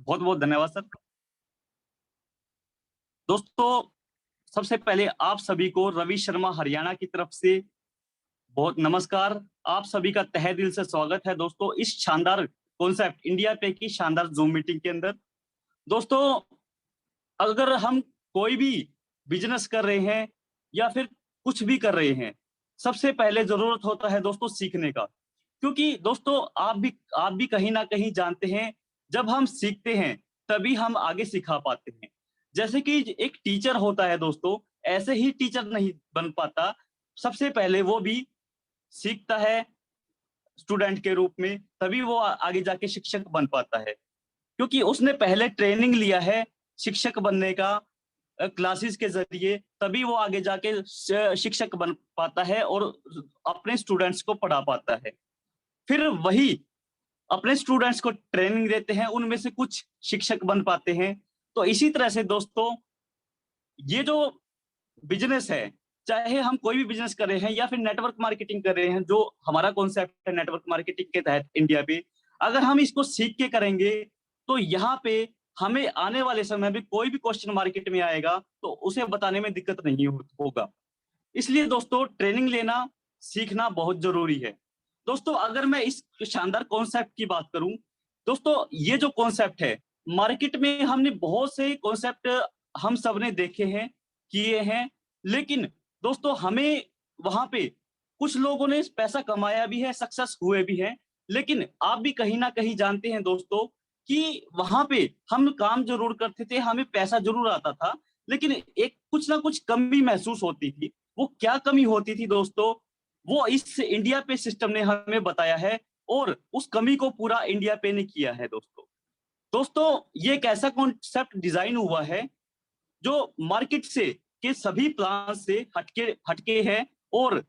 बहुत बहुत धन्यवाद सर। दोस्तों, सबसे पहले आप सभी को रवि शर्मा हरियाणा की तरफ से बहुत नमस्कार। आप सभी का तहे दिल से स्वागत है दोस्तों इस शानदार कॉन्सेप्ट इंडिया पे की शानदार जूम मीटिंग के अंदर। दोस्तों, अगर हम कोई भी बिजनेस कर रहे हैं या फिर कुछ भी कर रहे हैं, सबसे पहले जरूरत होता है दोस्तों सीखने का। क्योंकि दोस्तों आप भी कहीं ना कहीं जानते हैं, जब हम सीखते हैं तभी हम आगे सिखा पाते हैं। जैसे कि एक टीचर होता है दोस्तों, ऐसे ही टीचर नहीं बन पाता। सबसे पहले वो भी सीखता है स्टूडेंट के रूप में, तभी वो आगे जाके शिक्षक बन पाता है। क्योंकि उसने पहले ट्रेनिंग लिया है शिक्षक बनने का, क्लासेस के जरिए, तभी वो आगे जाके शिक्षक बन पाता है और अपने स्टूडेंट्स को पढ़ा पाता है। फिर वही अपने स्टूडेंट्स को ट्रेनिंग देते हैं, उनमें से कुछ शिक्षक बन पाते हैं। तो इसी तरह से दोस्तों, ये जो बिजनेस है, चाहे हम कोई भी बिजनेस कर रहे हैं या फिर नेटवर्क मार्केटिंग कर रहे हैं, जो हमारा कॉन्सेप्ट है नेटवर्क मार्केटिंग के तहत इंडिया पे, अगर हम इसको सीख के करेंगे तो यहाँ पे हमें आने वाले समय में कोई भी क्वेश्चन मार्केट में आएगा तो उसे बताने में दिक्कत नहीं होगा। इसलिए दोस्तों, ट्रेनिंग लेना, सीखना बहुत जरूरी है। दोस्तों, अगर मैं इस शानदार कॉन्सेप्ट की बात करूं, दोस्तों ये जो कॉन्सेप्ट है, मार्केट में हमने बहुत से कॉन्सेप्ट हम सबने देखे हैं, किए हैं, लेकिन दोस्तों हमें वहां पे कुछ लोगों ने पैसा कमाया भी है, सक्सेस हुए भी हैं। लेकिन आप भी कहीं ना कहीं जानते हैं दोस्तों कि वहां पे हम काम जरूर करते थे, हमें पैसा जरूर आता था, लेकिन एक कुछ ना कुछ कमी महसूस होती थी। वो क्या कमी होती थी दोस्तों, वो इस इंडिया पे सिस्टम ने हमें बताया है, और उस कमी को पूरा इंडिया पे ने किया है दोस्तों। दोस्तों, ये एक ऐसा कॉन्सेप्ट डिजाइन हुआ है जो मार्केट से के सभी प्लान से हटके हटके है, और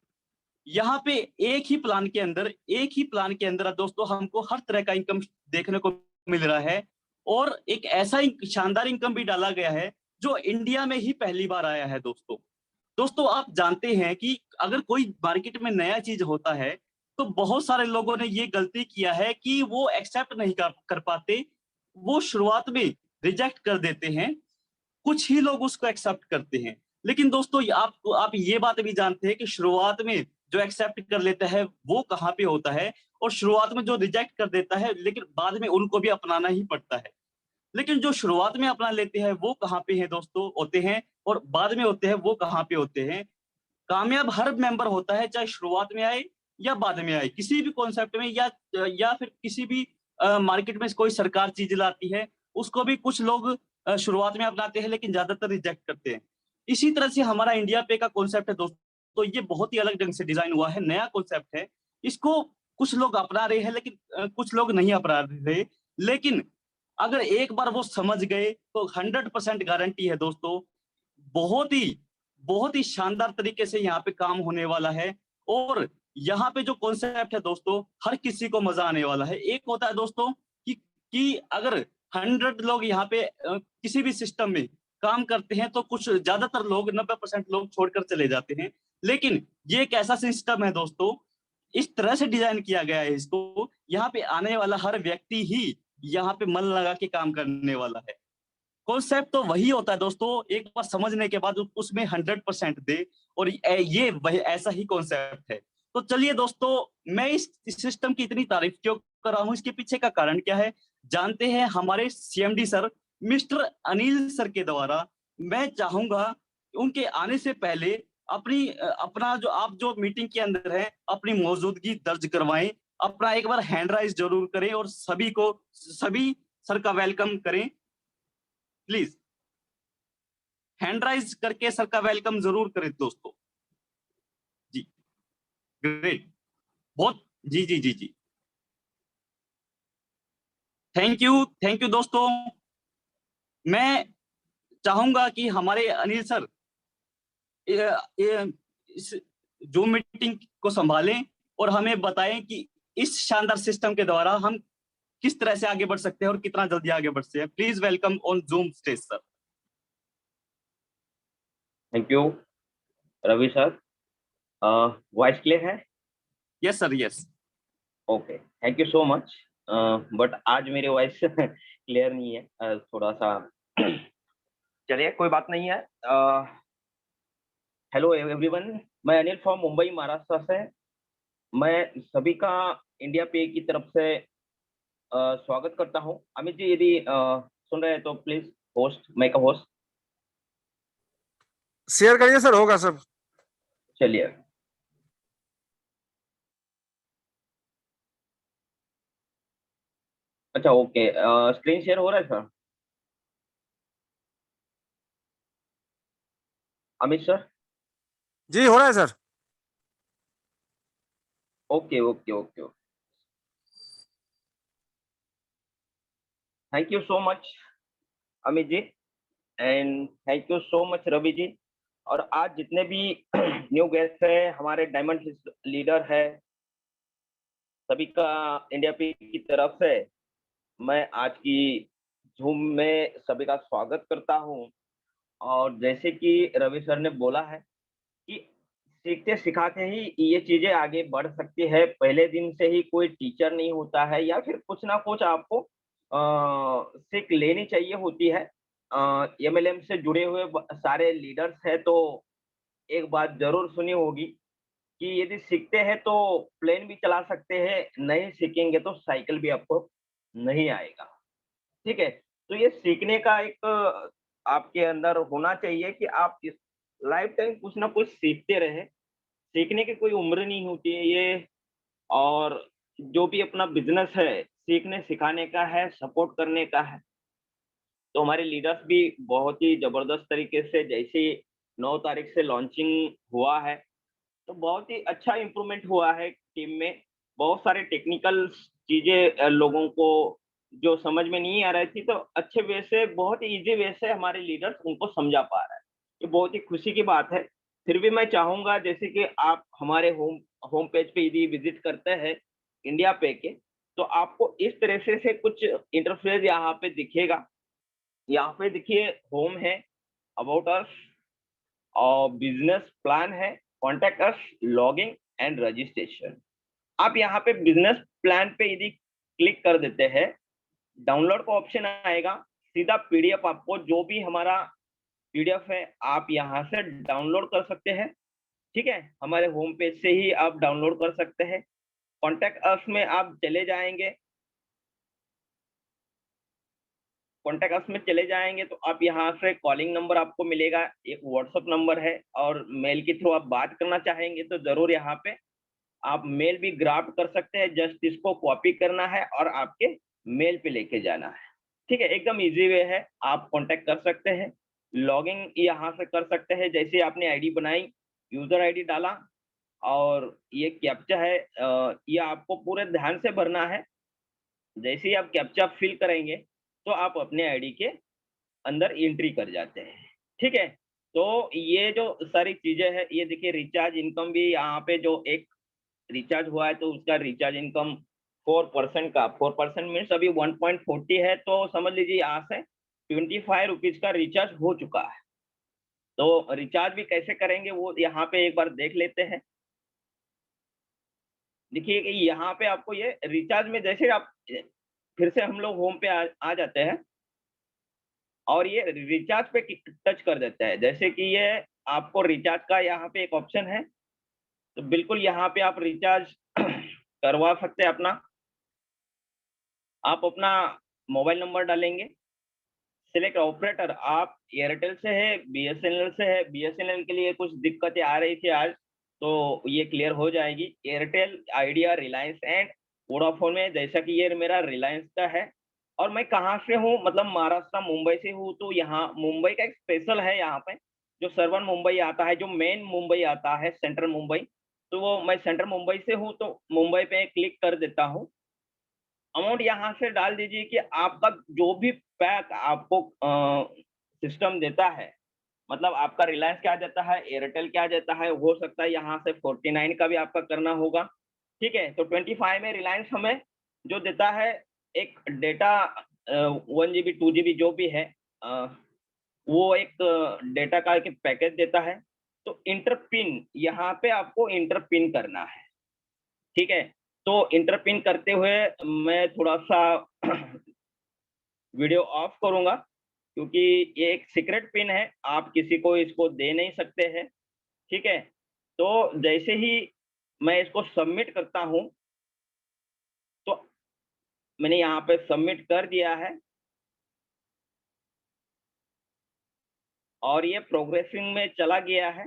यहाँ पे एक ही प्लान के अंदर दोस्तों हमको हर तरह का इनकम देखने को मिल रहा है। और एक ऐसा शानदार इनकम भी डाला गया है जो इंडिया में ही पहली बार आया है दोस्तों। दोस्तों, आप जानते हैं कि अगर कोई मार्केट में नया चीज होता है तो बहुत सारे लोगों ने ये गलती किया है कि वो एक्सेप्ट नहीं कर पाते, वो शुरुआत में रिजेक्ट कर देते हैं। कुछ ही लोग उसको एक्सेप्ट करते हैं। लेकिन दोस्तों, आप ये बात भी जानते हैं कि शुरुआत में जो एक्सेप्ट कर लेता है वो कहाँ पे होता है, और शुरुआत में जो रिजेक्ट कर देता है लेकिन बाद में उनको भी अपनाना ही पड़ता है। लेकिन जो शुरुआत में अपना लेते हैं वो कहाँ पे है दोस्तों, होते हैं, और बाद में होते हैं वो कहाँ पे होते हैं। कामयाब हर मेंबर होता है, चाहे शुरुआत में आए या बाद में आए, किसी भी कॉन्सेप्ट में, या फिर किसी भी मार्केट में कोई सरकार चीज लाती है, उसको भी कुछ लोग शुरुआत में अपनाते हैं लेकिन ज्यादातर रिजेक्ट करते हैं। इसी तरह से हमारा इंडिया पे का कॉन्सेप्ट है दोस्तों, तो ये बहुत ही अलग ढंग से डिजाइन हुआ है, नया कॉन्सेप्ट है। इसको कुछ लोग अपना रहे हैं, लेकिन कुछ लोग नहीं अपना रहे। लेकिन अगर एक बार वो समझ गए तो 100% गारंटी है दोस्तों, बहुत ही बहुत ही शानदार तरीके से यहाँ पे काम होने वाला है। और यहाँ पे जो कॉन्सेप्ट है दोस्तों, हर किसी को मजा आने वाला है। एक होता है दोस्तों कि अगर 100 लोग यहाँ पे किसी भी सिस्टम में काम करते हैं तो कुछ ज्यादातर लोग 90% लोग छोड़कर चले जाते हैं। लेकिन ये एक ऐसा सिस्टम है दोस्तों, इस तरह से डिजाइन किया गया है इसको, यहाँ पे आने वाला हर व्यक्ति ही यहाँ पे मन लगा के काम करने वाला है। कॉन्सेप्ट तो वही होता है दोस्तों, एक बार समझने के बाद उसमें 100% दे, और ये वही ऐसा ही कॉन्सेप्ट है। तो चलिए दोस्तों, मैं इस सिस्टम की इतनी तारीफ क्यों कर रहा हूँ, इसके पीछे का कारण क्या है, जानते हैं हमारे CMD sir mister Anil sir के द्वारा। मैं चाहूंगा उनके आने से पहले अपना जो आप जो मीटिंग के अंदर है अपनी मौजूदगी दर्ज करवाएं, अपना एक बार हैंड राइज जरूर करें, और सभी सर का वेलकम करें। प्लीज हैंड राइज करके सर का वेलकम जरूर करें दोस्तों। जी, ग्रेट, बहुत, जी जी जी जी, थैंक यू दोस्तों। मैं चाहूंगा कि हमारे अनिल सर इस जूम मीटिंग को संभालें और हमें बताएं कि इस शानदार सिस्टम के द्वारा हम किस तरह से आगे बढ़ सकते हैं और कितना जल्दी आगे बढ़ सकते हैं। Please welcome on Zoom stage sir. Thank you Ravi sir. Voice clear है? Yes sir, yes. Okay, thank you so much. But आज मेरी वॉइस क्लियर नहीं है, थोड़ा सा चलिए कोई बात नहीं है। हेलो एवरीवन, मैं अनिल फ्रॉम मुंबई महाराष्ट्र से। मैं सभी का इंडिया पे की तरफ से स्वागत करता हूं। अमित जी यदि सुन रहे हैं तो please host, make a host. Share करिए सर, होगा सब। चलिए, अच्छा ओके, स्क्रीन शेयर हो रहा है सर? अमित सर? जी हो रहा है sir. Okay okay okay, thank you so much Amit ji, and thank you so much Ravi ji. और आज जितने भी न्यू गेस्ट है, हमारे डायमंड लीडर है, सभी का इंडिया पे की तरफ से मैं आज की झूम में सभी का स्वागत करता हूं। और जैसे कि रवि सर ने बोला है कि सीखते सिखाते ही ये चीजें आगे बढ़ सकती है। पहले दिन से ही कोई टीचर नहीं होता है, या फिर कुछ ना कुछ आपको सीख लेनी चाहिए होती है। एमएलएम से जुड़े हुए सारे लीडर्स हैं तो एक बात जरूर सुनी होगी कि यदि सीखते हैं तो प्लेन भी चला सकते हैं, नहीं सीखेंगे तो साइकिल भी आपको नहीं आएगा। ठीक है, तो ये सीखने का एक आपके अंदर होना चाहिए कि आप इस लाइफ टाइम कुछ ना कुछ सीखते रहे। सीखने की कोई उम्र नहीं होती है ये। और जो भी अपना बिजनेस है, सीखने सिखाने का है, सपोर्ट करने का है। तो हमारे लीडर्स भी बहुत ही जबरदस्त तरीके से, जैसे 9 तारीख से लॉन्चिंग हुआ है तो बहुत ही अच्छा इम्प्रूवमेंट हुआ है टीम में। बहुत सारे टेक्निकल चीजें लोगों को जो समझ में नहीं आ रही थी, तो अच्छे वे से, बहुत ही इजी वे से हमारे लीडर्स उनको समझा पा रहा है। ये बहुत ही खुशी की बात है। फिर भी मैं चाहूंगा जैसे कि आप हमारे होम पेज पे यदि विजिट करते हैं इंडिया पे के, तो आपको इस तरह से कुछ इंटरफेस यहाँ पे दिखेगा। यहाँ पे देखिए, होम है, अबाउट अस, और बिजनेस प्लान है, contact us, logging and registration. आप यहाँ पे बिजनेस प्लान पे यदि क्लिक कर देते हैं, डाउनलोड का ऑप्शन आएगा। सीधा पीडीएफ, आपको जो भी हमारा पीडीएफ है आप यहाँ से डाउनलोड कर सकते हैं। ठीक है, हमारे होम पेज से ही आप डाउनलोड कर सकते हैं। कॉन्टैक्ट अस में आप चले जाएंगे, कॉन्टैक्ट अस में चले जाएंगे तो आप यहाँ से कॉलिंग नंबर आपको मिलेगा, एक व्हाट्सअप नंबर है, और मेल के थ्रू आप बात करना चाहेंगे तो जरूर यहाँ पे आप मेल भी ग्राफ्ट कर सकते हैं। जस्ट इसको कॉपी करना है और आपके मेल पे लेके जाना है। ठीक है, एकदम इजी वे है, आप कांटेक्ट कर सकते हैं। लॉगिंग यहाँ से कर सकते हैं, जैसे आपने आईडी बनाई, यूजर आईडी डाला, और ये कैप्चा है, ये आपको पूरे ध्यान से भरना है। जैसे ही आप कैप्चा फिल करेंगे तो आप अपने आईडी के अंदर एंट्री कर जाते हैं। ठीक है, तो ये जो सारी चीजें हैं, ये देखिए रिचार्ज इनकम भी यहाँ पे जो एक रिचार्ज हुआ है तो उसका रिचार्ज इनकम 4% का, 4% मीन्स अभी 1.40 है, तो समझ लीजिए यहाँ से 25 रुपीज का रिचार्ज हो चुका है। तो रिचार्ज भी कैसे करेंगे वो यहाँ पे एक बार देख लेते हैं। देखिए कि यहाँ पे आपको ये रिचार्ज में, जैसे आप फिर से हम लोग होम पे आ जाते हैं और ये रिचार्ज पे टच कर देते हैं। जैसे कि ये आपको रिचार्ज का यहाँ पे एक ऑप्शन है, तो बिल्कुल यहाँ पे आप रिचार्ज करवा सकते हैं अपना। आप अपना मोबाइल नंबर डालेंगे, सिलेक्ट ऑपरेटर, आप एयरटेल से है, बीएसएनएल से है। बीएसएनएल के लिए कुछ दिक्कतें आ रही थी आज, तो ये क्लियर हो जाएगी। Airtel, idea, Reliance and Vodafone में, जैसा कि ये मेरा रिलायंस का है। और मैं कहाँ से हूँ, मतलब महाराष्ट्र मुंबई से हूँ, तो यहाँ मुंबई का एक स्पेशल है यहाँ पे, जो सर्वन मुंबई आता है, जो मेन मुंबई आता है, सेंट्रल मुंबई, तो वो मैं सेंट्रल मुंबई से हूँ, तो मुंबई पे क्लिक कर देता हूँ। अमाउंट यहाँ से डाल दीजिए कि आपका जो भी पैक आपको सिस्टम देता है, मतलब आपका रिलायंस क्या देता है, एयरटेल क्या देता है, हो सकता है यहाँ से 49 का भी आपका करना होगा। ठीक है, तो 25 में रिलायंस हमें जो देता है, एक डेटा 1 GB 2 GB जो भी है, वो एक डेटा का एक पैकेज देता है। तो इंटर पिन, यहाँ पे आपको इंटर पिन करना है। ठीक है, तो इंटर पिन करते हुए मैं थोड़ा सा वीडियो ऑफ करूंगा, क्योंकि ये एक सीक्रेट पिन है, आप किसी को इसको दे नहीं सकते हैं, ठीक है। तो जैसे ही मैं इसको सबमिट करता हूं, तो मैंने यहाँ पे सबमिट कर दिया है और ये प्रोग्रेसिंग में चला गया है।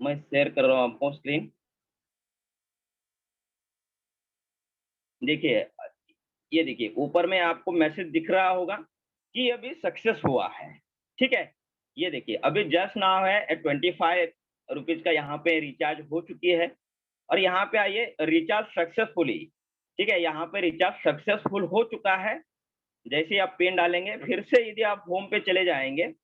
मैं शेयर कर रहा हूँ आपको स्क्रीन। देखिए, ये देखिए ऊपर में आपको मैसेज दिख रहा होगा कि अभी सक्सेस हुआ है, ठीक है। ये देखिए अभी जस्ट नाउ है 25 रुपीज का यहाँ पे रिचार्ज हो चुकी है, और यहाँ पे आइए रिचार्ज सक्सेसफुली, ठीक है। यहाँ पे रिचार्ज सक्सेसफुल हो चुका है। जैसे ही आप पिन डालेंगे, फिर से यदि आप होम पे चले जाएंगे,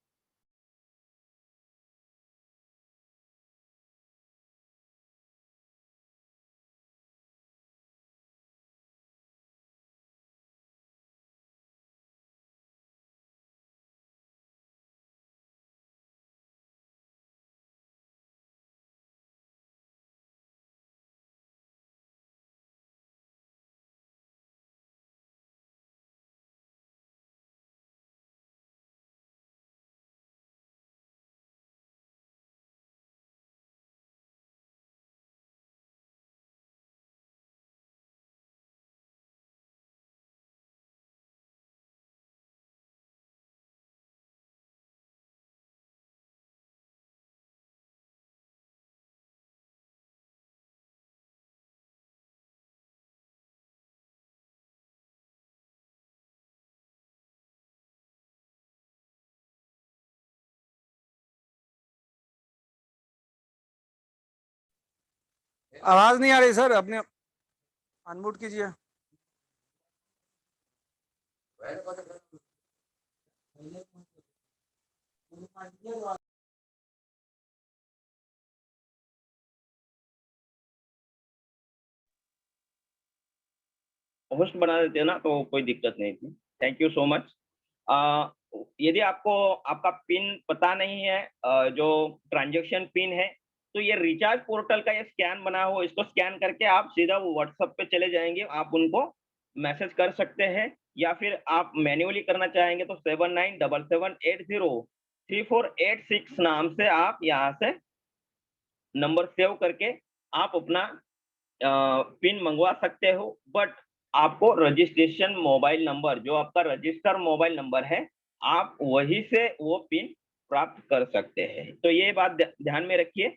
आवाज नहीं आ रही सर, अपने अनम्यूट कीजिए। होस्ट बना देते हैं ना, तो कोई दिक्कत नहीं थी। Thank you so much. यदि आपको आपका पिन पता नहीं है, जो ट्रांजैक्शन पिन है, तो ये रिचार्ज पोर्टल का ये स्कैन बना हो, इसको स्कैन करके आप सीधा व्हाट्सएप पे चले जाएंगे, आप उनको मैसेज कर सकते हैं, या फिर आप मैन्युअली करना चाहेंगे तो 7977803486 नाम से आप यहाँ से नंबर सेव करके आप अपना पिन मंगवा सकते हो। बट आपको रजिस्ट्रेशन मोबाइल नंबर, जो आपका रजिस्टर मोबाइल नंबर है, आप वही से वो पिन प्राप्त कर सकते हैं। तो ये बात ध्यान में रखिए।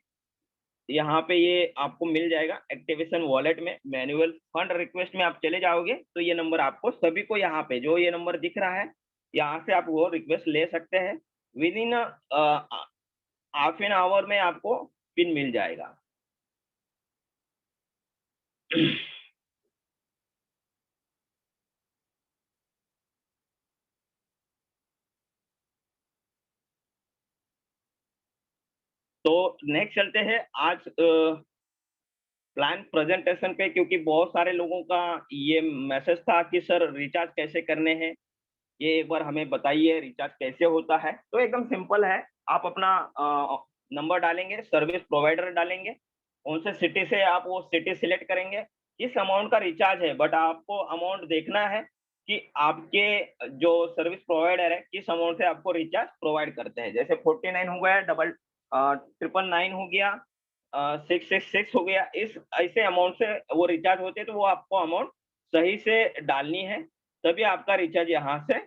यहाँ पे ये आपको मिल जाएगा एक्टिवेशन वॉलेट में, मैनुअल फंड रिक्वेस्ट में आप चले जाओगे तो ये नंबर आपको सभी को यहाँ पे जो ये नंबर दिख रहा है, यहाँ से आप वो रिक्वेस्ट ले सकते हैं। With in half an hour में आपको पिन मिल जाएगा। तो नेक्स्ट चलते हैं आज प्लान प्रेजेंटेशन पे, क्योंकि बहुत सारे लोगों का ये मैसेज था कि सर रिचार्ज कैसे करने हैं, ये एक बार हमें बताइए रिचार्ज कैसे होता है। तो एकदम सिंपल है, आप अपना नंबर डालेंगे, सर्विस प्रोवाइडर डालेंगे, उनसे सिटी से आप वो सिटी सिलेक्ट करेंगे, किस अमाउंट का रिचार्ज है, बट आपको अमाउंट देखना है कि आपके जो सर्विस प्रोवाइडर है किस अमाउंट से आपको रिचार्ज प्रोवाइड करते हैं। जैसे 49 हो गया, 999 हो गया, 666 हो गया, इस ऐसे अमाउंट से वो रिचार्ज होते हैं, तो वो आपको अमाउंट सही से डालनी है, तभी आपका रिचार्ज यहाँ से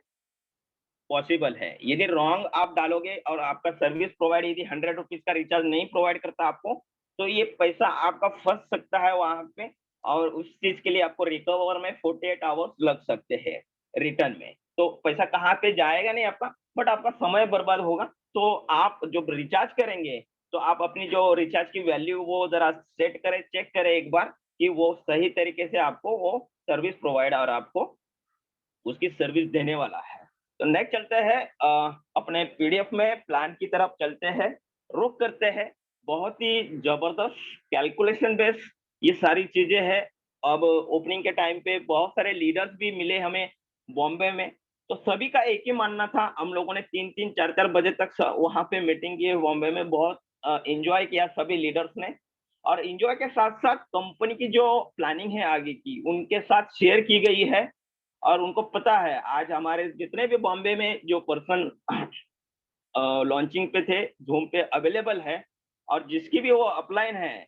पॉसिबल है। यदि रॉन्ग आप डालोगे और आपका सर्विस प्रोवाइड यदि 100 रुपीज का रिचार्ज नहीं प्रोवाइड करता आपको, तो ये पैसा आपका फंस सकता है वहां पे, और उस चीज के लिए आपको रिकवर में 48 आवर्स लग सकते हैं रिटर्न में। तो पैसा कहाँ पे जाएगा नहीं आपका, बट आपका समय बर्बाद होगा। तो आप जो रिचार्ज करेंगे, तो आप अपनी जो रिचार्ज की वैल्यू वो जरा सेट करें, चेक करें एक बार कि वो सही तरीके से आपको वो सर्विस प्रोवाइडर आपको उसकी सर्विस देने वाला है। तो नेक्स्ट चलते हैं अपने पीडीएफ में प्लान की तरफ चलते हैं, रुक करते हैं। बहुत ही जबरदस्त कैलकुलेशन बेस्ड ये सारी चीजें हैं। अब ओपनिंग के टाइम पे बहुत सारे लीडर्स भी मिले हमें बॉम्बे में, तो सभी का एक ही मानना था। हम लोगों ने 3-3 4-4 बजे तक वहां पे मीटिंग की है बॉम्बे में, बहुत एंजॉय किया सभी लीडर्स ने, और एंजॉय के साथ साथ कंपनी की जो प्लानिंग है आगे की उनके साथ शेयर की गई है। और उनको पता है आज हमारे जितने भी बॉम्बे में जो पर्सन लॉन्चिंग पे थे, जूम पे अवेलेबल है, और जिसकी भी वो अपलाइन है,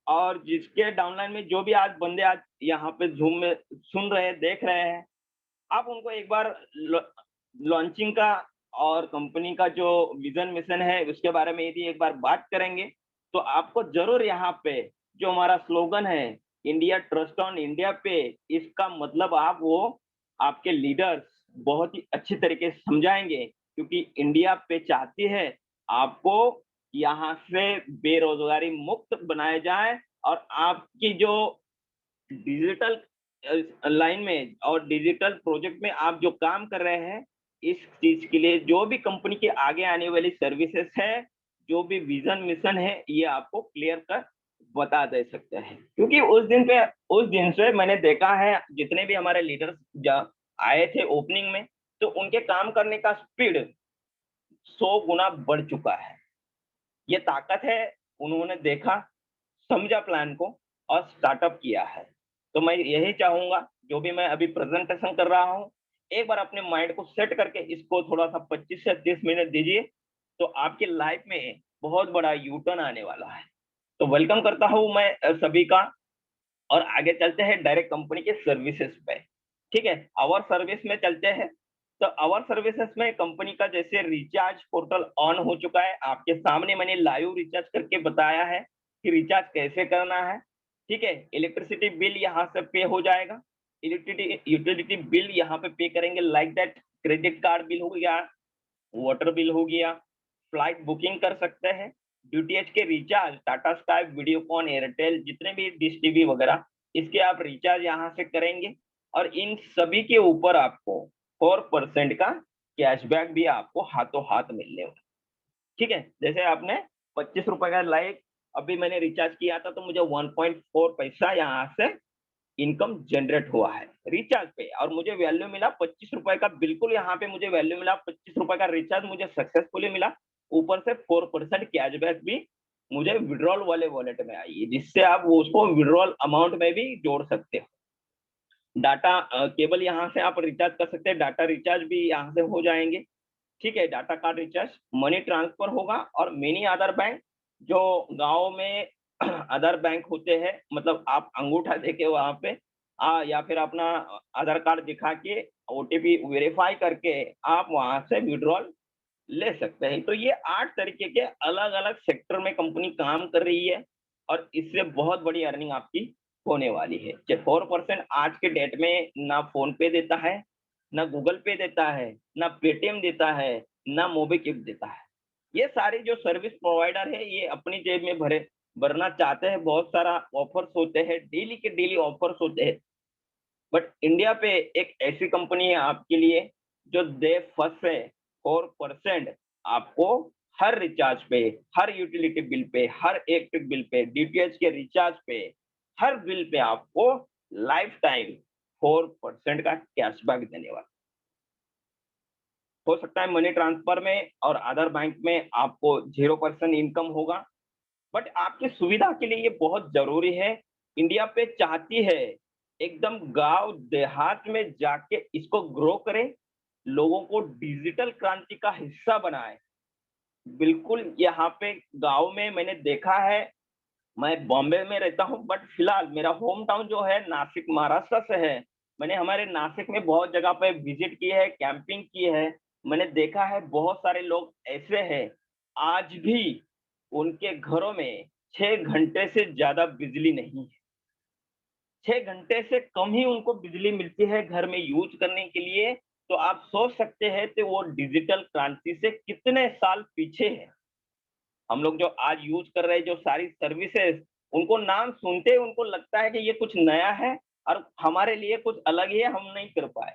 और जिसके डाउनलाइन में जो भी आज बंदे आज यहाँ पे जूम में सुन रहे हैं, देख रहे हैं, आप उनको एक बार लॉन्चिंग का और कंपनी का जो विजन मिशन है उसके बारे में यदि एक बार बात करेंगे, तो आपको जरूर यहाँ पे जो हमारा स्लोगन है इंडिया ट्रस्ट ऑन इंडिया पे, इसका मतलब आप वो आपके लीडर्स बहुत ही अच्छी तरीके से समझाएंगे, क्योंकि इंडिया पे चाहती है आपको यहाँ से बेरोजगारी मुक्त बनाया जाए, और आपकी जो डिजिटल लाइन में और डिजिटल प्रोजेक्ट में आप जो काम कर रहे हैं, इस चीज के लिए जो भी कंपनी के आगे आने वाली सर्विसेज है, जो भी विजन मिशन है, ये आपको क्लियर कर बता दे सकते हैं। क्योंकि उस दिन से मैंने देखा है जितने भी हमारे लीडर्स आए थे ओपनिंग में, तो उनके काम करने का स्पीड 100 गुना बढ़ चुका है। ये ताकत है, उन्होंने देखा, समझा प्लान को और स्टार्टअप किया है। तो मैं यही चाहूंगा, जो भी मैं अभी प्रेजेंटेशन कर रहा हूँ, एक बार अपने माइंड को सेट करके इसको थोड़ा सा 25 से 30 मिनट दीजिए, तो आपकी लाइफ में बहुत बड़ा यू टर्न आने वाला है। तो वेलकम करता हूँ मैं सभी का, और आगे चलते हैं डायरेक्ट कंपनी के सर्विसेज पे। ठीक है, आवर सर्विस में चलते हैं। तो आवर सर्विसेज में कंपनी का जैसे रिचार्ज पोर्टल ऑन हो चुका है, आपके सामने मैंने लाइव रिचार्ज करके बताया है कि रिचार्ज कैसे करना है। ठीक है, इलेक्ट्रिसिटी बिल यहाँ से पे हो जाएगा, यूटिलिटी बिल यहाँ पे पे करेंगे, like that credit card bill हो गया, वाटर बिल हो गया, फ्लाइट बुकिंग कर सकते हैं, डीटीएच के recharge, Tata sky, Videocon, Airtel, जितने भी डिश टीवी वगैरह, इसके आप रिचार्ज यहाँ से करेंगे, और इन सभी के ऊपर आपको 4% का कैशबैक भी आपको हाथों हाथ मिलने वाला। ठीक है, जैसे आपने 25 रुपए का लाइक अभी मैंने रिचार्ज किया था, तो मुझे 1.4 पैसा यहाँ से इनकम जनरेट हुआ है रिचार्ज पे, और मुझे वैल्यू मिला 25 रुपए का। बिल्कुल यहाँ पे मुझे वैल्यू मिला 25 रुपए का, रिचार्ज मुझे सक्सेसफुली मिला, ऊपर से 4% कैशबैक भी मुझे विड्रॉल वाले वॉलेट में आई है, जिससे आप उसको विड्रॉल अमाउंट में भी जोड़ सकते हो। डाटा केबल यहाँ से आप रिचार्ज कर सकते हैं, डाटा रिचार्ज भी यहाँ से हो जाएंगे। ठीक है, data card recharge, money transfer होगा, और मेनी अदर बैंक, जो गांव में अदर बैंक होते हैं, मतलब आप अंगूठा देके वहां पे या फिर अपना आधार कार्ड दिखा के ओटीपी वेरीफाई करके आप वहां से विड्रॉल ले सकते हैं। तो ये 8 तरीके के अलग अलग सेक्टर में कंपनी काम कर रही है, और इससे बहुत बड़ी अर्निंग आपकी होने वाली है। 4% आज के डेट में ना फोन पे देता है, ना गूगल पे देता है, ना पेटीएम देता है, ना मोबीक्विक देता है। ये सारी जो सर्विस प्रोवाइडर है, ये अपनी जेब में भरना चाहते हैं। बहुत सारा ऑफर्स होते हैं, डेली के डेली ऑफर्स होते हैं, बट इंडिया पे एक ऐसी कंपनी है आपके लिए जो दे फर्स्ट से 4% आपको हर रिचार्ज पे, हर यूटिलिटी बिल पे, हर इलेक्ट्रिक बिल पे, डीटीएच के रिचार्ज पे, हर बिल पे आपको लाइफ टाइम 4% का कैशबैक देने वाला। हो सकता है मनी ट्रांसफर में और अदर बैंक में आपको 0% इनकम होगा, बट आपकी सुविधा के लिए ये बहुत जरूरी है। इंडिया पे चाहती है एकदम गांव देहात में जाके इसको ग्रो करे, लोगों को डिजिटल क्रांति का हिस्सा बनाए। बिल्कुल यहाँ पे गांव में मैंने देखा है, मैं बॉम्बे में रहता हूँ, बट फिलहाल मेरा होम टाउन जो है नासिक महाराष्ट्र से है। मैंने हमारे नासिक में बहुत जगह पे विजिट की है, कैंपिंग की है। मैंने देखा है बहुत सारे लोग ऐसे हैं आज भी उनके घरों में 6 घंटे से ज्यादा बिजली नहीं है, 6 घंटे से कम ही उनको बिजली मिलती है घर में यूज करने के लिए। तो आप सोच सकते हैं कि वो डिजिटल क्रांति से कितने साल पीछे है। हम लोग जो आज यूज कर रहे हैं जो सारी सर्विसेज, उनको नाम सुनते उनको लगता है कि ये कुछ नया है और हमारे लिए कुछ अलग ही है, हम नहीं कर पाए।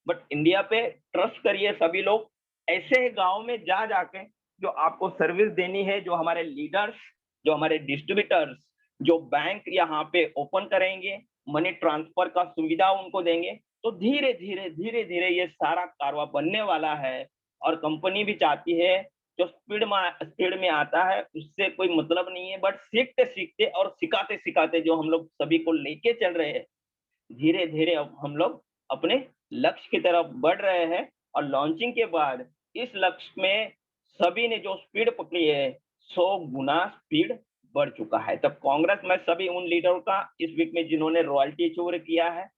बट इंडिया पे ट्रस्ट करिए, सभी लोग ऐसे गांव में जा जाके जो आपको सर्विस देनी है, जो हमारे लीडर्स, जो हमारे डिस्ट्रीब्यूटर्स, जो बैंक यहाँ पे ओपन करेंगे, मनी ट्रांसफर का सुविधा उनको देंगे, तो धीरे धीरे ये सारा कारवा बनने वाला है। और कंपनी भी चाहती है जो स्पीड में आता है उससे कोई मतलब नहीं है, बट सीखते सीखते और सिखाते सिखाते जो हम लोग सभी को लेके चल रहे हैं, धीरे धीरे अब हम लोग अपने लक्ष्य की तरफ बढ़ रहे हैं। और लॉन्चिंग के बाद इस लक्ष्य में सभी ने जो स्पीड पकड़ी है 100 गुना स्पीड बढ़ चुका है। तब कांग्रेस मैं सभी उन लीडरों का इस वीक में जिन्होंने रॉयल्टी चोर किया है,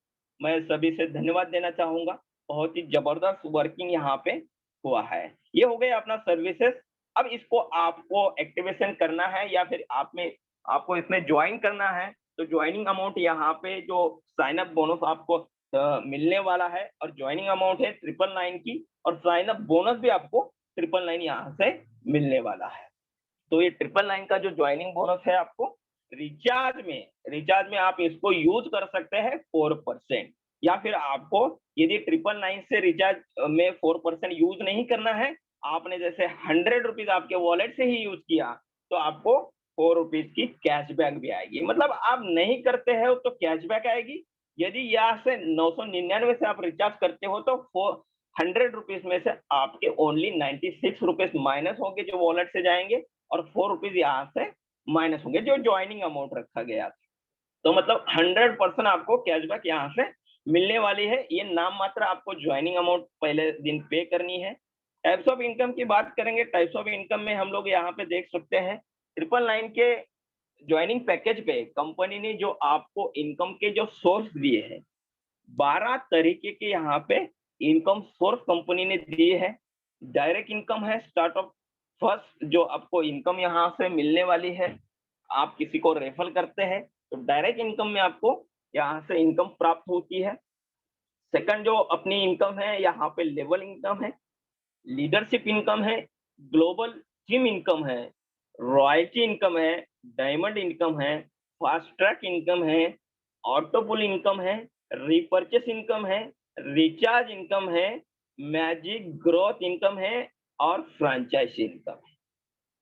मैं सभी से धन्यवाद देना चाहूंगा। बहुत ही जबरदस्त वर्किंग यहाँ पे हुआ है। ये हो गया अपना सर्विसेज। अब इसको आपको एक्टिवेशन करना है या फिर आपको इसमें ज्वाइन करना है, तो ज्वाइनिंग अमाउंट यहाँ पे जो साइन अप बोनस आपको मिलने वाला है, और ज्वाइनिंग अमाउंट है 999 की, और साइन अप बोनस भी आपको 999 यहाँ से मिलने वाला है। तो ये 999 का जो ज्वाइनिंग बोनस है आपको रिचार्ज में आप इसको यूज कर सकते हैं 4%, या फिर आपको यदि 999 से रिचार्ज में 4% यूज नहीं करना है, आपने जैसे 100 रुपीज आपके वॉलेट से ही यूज किया, तो आपको 4 रुपीज की कैशबैक भी आएगी। मतलब आप नहीं करते हो तो कैशबैक आएगी। यदि यहाँ से 999 से आप रिचार्ज करते हो तो 100 रुपीज में से आपके ओनली 96 रुपीज माइनस होंगे जो वॉलेट से जाएंगे, और 4 रुपीज यहाँ से माइनस होंगे जो ज्वाइनिंग अमाउंट रखा गया था। तो मतलब 100% आपको कैशबैक यहाँ से मिलने वाली है। ये नाम मात्र आपको ज्वाइनिंग अमाउंट पहले दिन पे करनी है। टाइप्स ऑफ इनकम की बात करेंगे। टाइप्स ऑफ इनकम में हम लोग यहाँ पे देख सकते हैं 999 के ज्वाइनिंग पैकेज पे कंपनी ने जो आपको इनकम के जो सोर्स दिए हैं, 12 तरीके के यहाँ पे इनकम सोर्स कंपनी ने दिए हैं। डायरेक्ट इनकम है, स्टार्ट ऑफ फर्स्ट जो आपको इनकम यहाँ से मिलने वाली है, आप किसी को रेफर करते हैं तो डायरेक्ट इनकम में आपको यहाँ से इनकम प्राप्त होती है। सेकंड जो अपनी इनकम है, यहाँ पे लेवल इनकम है, लीडरशिप इनकम है, ग्लोबल टीम इनकम है, रॉयल्टी इनकम है, डायमंड इनकम है, फास्ट ट्रैक इनकम है, ऑटोपुल इनकम है, रिपर्चेस इनकम है, रिचार्ज इनकम है, मैजिक ग्रोथ इनकम है, और फ्रेंचाइजी इनकम है।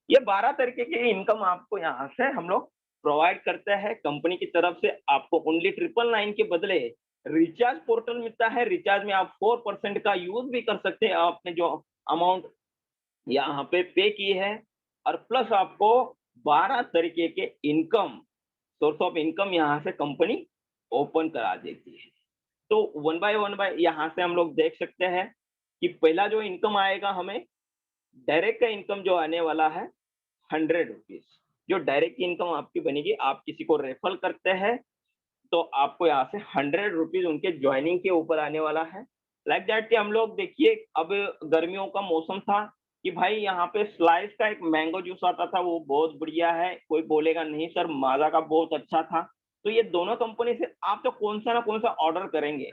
ये 12 तरीके की इनकम आपको यहाँ से हम लोग प्रोवाइड करते हैं कंपनी की तरफ से। आपको ओनली 999 के बदले रिचार्ज पोर्टल मिलता है। रिचार्ज में आप 4% का यूज भी कर सकते हैं आपने जो अमाउंट यहाँ पे की है, और प्लस आपको 12 तरीके के इनकम सोर्स ऑफ इनकम यहाँ से कंपनी ओपन करा देती है। तो वन बाय यहाँ से हम लोग देख सकते हैं कि पहला जो इनकम आएगा हमें डायरेक्ट का इनकम जो आने वाला है 100 रुपीज, जो डायरेक्ट इनकम आपकी बनेगी। आप किसी को रेफर करते हैं तो आपको यहाँ से 100 रुपीज उनके ज्वाइनिंग के ऊपर आने वाला है। लाइक दैट कि हम लोग देखिए अब गर्मियों का मौसम था कि भाई यहाँ पे स्लाइस का एक मैंगो जूस आता था, वो बहुत बढ़िया है, कोई बोलेगा नहीं सर माजा का बहुत अच्छा था। तो ये दोनों कंपनी से आप तो कौन सा ना कौन सा ऑर्डर करेंगे,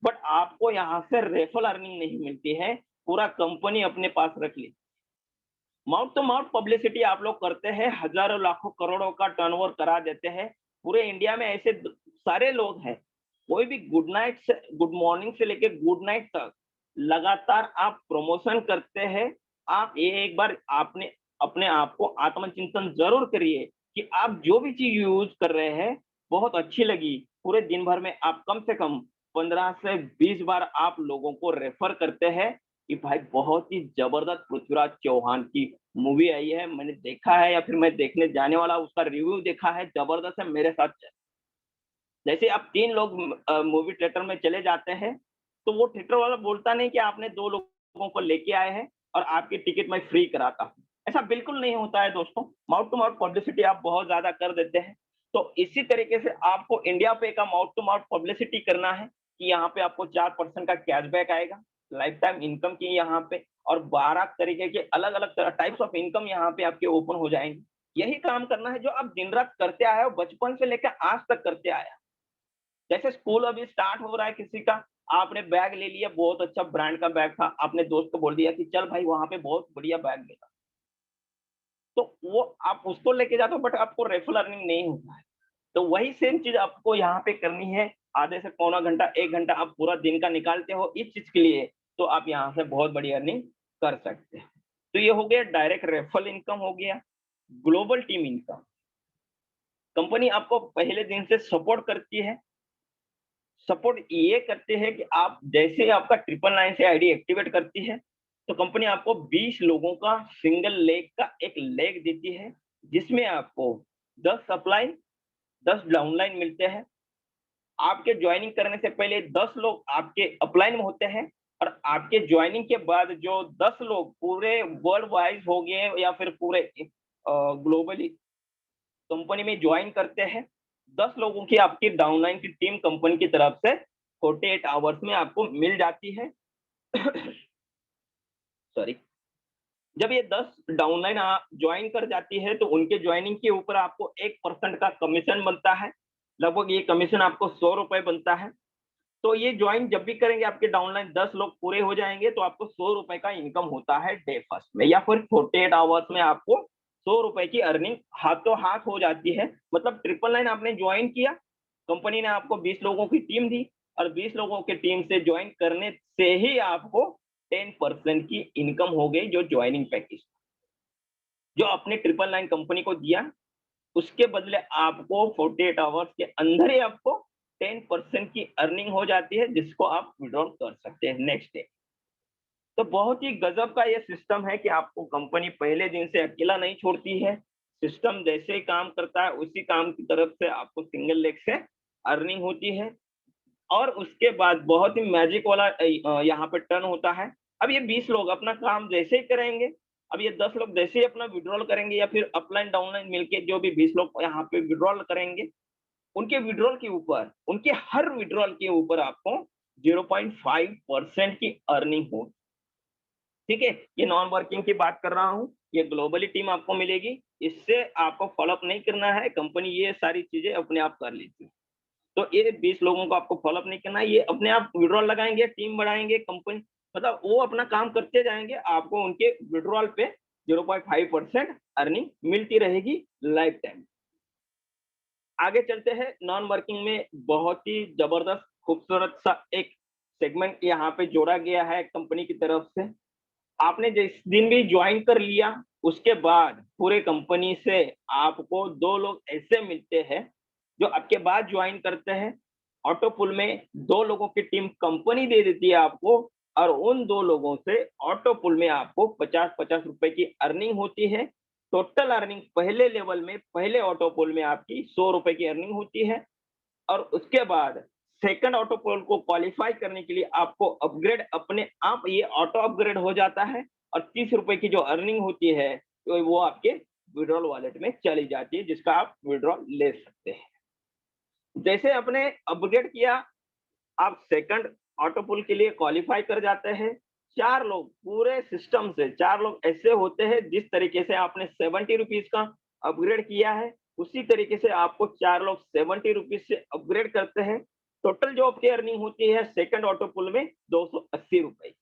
बट आपको यहाँ से रेफर अर्निंग नहीं मिलती है, पूरा कंपनी अपने पास रख ली। माउथ टू माउथ पब्लिसिटी आप लोग करते हैं, हजारों लाखों करोड़ों का टर्नओवर करा देते हैं। पूरे इंडिया में ऐसे सारे लोग हैं, कोई भी गुड मॉर्निंग से लेके गुड नाइट तक लगातार आप प्रमोशन करते हैं। आप ये एक बार आपने अपने आप को आत्मचिंतन जरूर करिए कि आप जो भी चीज यूज कर रहे हैं बहुत अच्छी लगी। पूरे दिन भर में आप कम से कम 15 से 20 बार आप लोगों को रेफर करते हैं कि भाई बहुत ही जबरदस्त पृथ्वीराज चौहान की मूवी आई है, मैंने देखा है या फिर मैं देखने जाने वाला, उसका रिव्यू देखा है, जबरदस्त है, मेरे साथ चल। जैसे आप 3 लोग मूवी थिएटर में चले जाते हैं तो वो थिएटर वाला बोलता नहीं कि आपने 2 लोगों को लेके आए हैं और आपकी टिकट मैं फ्री कराता हूँ। ऐसा बिल्कुल नहीं होता है दोस्तों। माउथ टू माउथ पब्लिसिटी आप बहुत ज्यादा कर देते हैं। तो इसी तरीके से आपको इंडिया पे का माउथ टू माउथ पब्लिसिटी करना है कि यहाँ पे आपको 4% का कैशबैक आएगा, लाइफ टाइम इनकम की यहाँ पे, और 12 तरीके के अलग अलग टाइप्स ऑफ इनकम यहाँ पे आपके ओपन हो जाएंगे। यही काम करना है जो आप दिन रात करते आए हो, बचपन से लेकर आज तक करते आया। जैसे स्कूल अभी स्टार्ट हो रहा है किसी का, आपने बैग ले लिया, बहुत अच्छा ब्रांड का बैग था, आपने दोस्त को बोल दिया कि चल भाई वहां पे बहुत बढ़िया बैग मिला, तो वो आप उसको लेके जाते हो, बट आपको रेफरल अर्निंग नहीं होता है। तो वही सेम चीज आपको यहाँ पे करनी है। आधे से पौना घंटा 1 घंटा आप पूरा दिन का निकालते हो इस चीज के लिए, तो आप यहाँ से बहुत बड़ी अर्निंग कर सकते हैं। तो ये हो गया डायरेक्ट रेफरल इनकम हो गया। ग्लोबल टीम इनकम, कंपनी आपको पहले दिन से सपोर्ट करती है। सपोर्ट ये करते हैं कि आप जैसे आपका 999 से आईडी एक्टिवेट करती है, तो कंपनी आपको 20 लोगों का सिंगल लेग का एक लेग देती है, जिसमें आपको 10 अपलाइन 10 डाउनलाइन मिलते हैं। आपके ज्वाइनिंग करने से पहले 10 लोग आपके अपलाइन में होते हैं, और आपके ज्वाइनिंग के बाद जो 10 लोग पूरे वर्ल्ड वाइज हो गए या फिर पूरे ग्लोबली कंपनी में ज्वाइन करते हैं, 10 लोगों की आपकी डाउनलाइन की टीम कंपनी की तरफ से 48 आवर्स में आपको मिल जाती है। सॉरी। जब ये 10 डाउनलाइन ज्वाइन कर जाती है, तो उनके ज्वाइनिंग के ऊपर आपको 1% का कमीशन बनता है। लगभग ये कमीशन आपको 100 रुपए बनता है। तो ये ज्वाइन जब भी करेंगे, आपके डाउनलाइन 10 लोग पूरे हो जाएंगे, तो आपको 100 रुपए का इनकम होता है डे फर्स्ट में, या फिर 48 आवर्स में आपको 100 रुपए की अर्निंग हाथों हाथ हो जाती है। मतलब 999 आपने ज्वाइन किया, कंपनी ने आपको 20 लोगों की टीम दी, और 20 लोगों की टीम से ज्वाइन करने से ही आपको 10% की इनकम हो गई, जो ज्वाइनिंग पैकेज जो आपने 999 कंपनी को दिया, उसके बदले आपको 48 आवर्स के अंदर ही आपको 10% की अर्निंग हो जाती है, जिसको आप विड्रॉल कर सकते हैं नेक्स्ट डे। तो बहुत ही गजब का ये सिस्टम है कि आपको कंपनी पहले दिन से अकेला नहीं छोड़ती है। सिस्टम जैसे ही काम करता है, उसी काम की तरफ से आपको सिंगल लेग से अर्निंग होती है। और उसके बाद बहुत ही मैजिक वाला यहाँ पे टर्न होता है। अब ये 20 लोग अपना काम जैसे ही करेंगे, अब ये 10 लोग जैसे ही अपना विड्रॉल करेंगे, या फिर अपलाइन डाउनलाइन मिलके जो भी 20 लोग यहाँ पे विड्रॉल करेंगे, उनके विड्रॉल के ऊपर, उनके हर विड्रॉल के ऊपर आपको 0.5% की अर्निंग हो। ठीक है, ये नॉन वर्किंग की बात कर रहा हूँ, ये ग्लोबली टीम आपको मिलेगी। इससे आपको फॉलोअप नहीं करना है, कंपनी ये सारी चीजें अपने आप कर लेती है। तो ये 20 लोगों को आपको फॉलोअप नहीं करना है, ये अपने आप विड्रॉल लगाएंगे, टीम बढ़ाएंगे, कंपनी मतलब वो अपना काम करते जाएंगे, आपको उनके विड्रॉल पे 0.5% अर्निंग मिलती रहेगी लाइफ टाइम। आगे चलते हैं, नॉन वर्किंग में बहुत ही जबरदस्त खूबसूरत सा एक सेगमेंट यहाँ पे जोड़ा गया है कंपनी की तरफ से। आपने जिस दिन भी ज्वाइन कर लिया, उसके बाद पूरे कंपनी से आपको 2 लोग ऐसे मिलते हैं जो आपके बाद ज्वाइन करते हैं। ऑटो पुल में 2 लोगों की टीम कंपनी दे देती है आपको, और उन 2 लोगों से ऑटो पुल में आपको 50-50 रुपए की अर्निंग होती है। टोटल अर्निंग पहले लेवल में, पहले ऑटो पुल में आपकी 100 रुपए की अर्निंग होती है। और उसके बाद सेकंड ऑटो पोल को क्वालिफाई करने के लिए आपको अपग्रेड, अपने आप ये ऑटो अपग्रेड हो जाता है, और 30 रुपए की जो अर्निंग होती है, तो वो आपके विड्रॉल वॉलेट में चली जाती है, जिसका आप विड्रॉल ले सकते हैं। जैसे आपने अपग्रेड किया, आप सेकंड ऑटो पुल के लिए क्वालिफाई कर जाते हैं। 4 लोग पूरे सिस्टम से, 4 लोग ऐसे होते हैं, जिस तरीके से आपने 70 रुपीज का अपग्रेड किया है, उसी तरीके से आपको 4 लोग 70 रुपीज से अपग्रेड करते हैं। टोटल जो आपकी अर्निंग होती है सेकंड ऑटो पुल में 280 रुपए।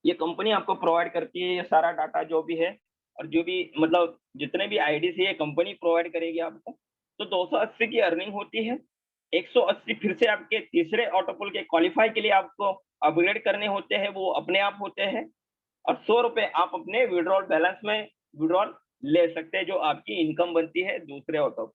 ये कंपनी आपको प्रोवाइड करती है, ये सारा डाटा जो भी है, और जो भी मतलब जितने भी आईडी से ये कंपनी प्रोवाइड करेगी आपको। तो 280 की अर्निंग होती है। 180 फिर से आपके तीसरे ऑटो पुल के क्वालिफाई के लिए आपको अपग्रेड करने होते हैं, वो अपने आप होते हैं। और 100 रुपए आप अपने विड्रॉल बैलेंस में विड्रॉल ले सकते हैं, जो आपकी इनकम बनती है दूसरे ऑटो।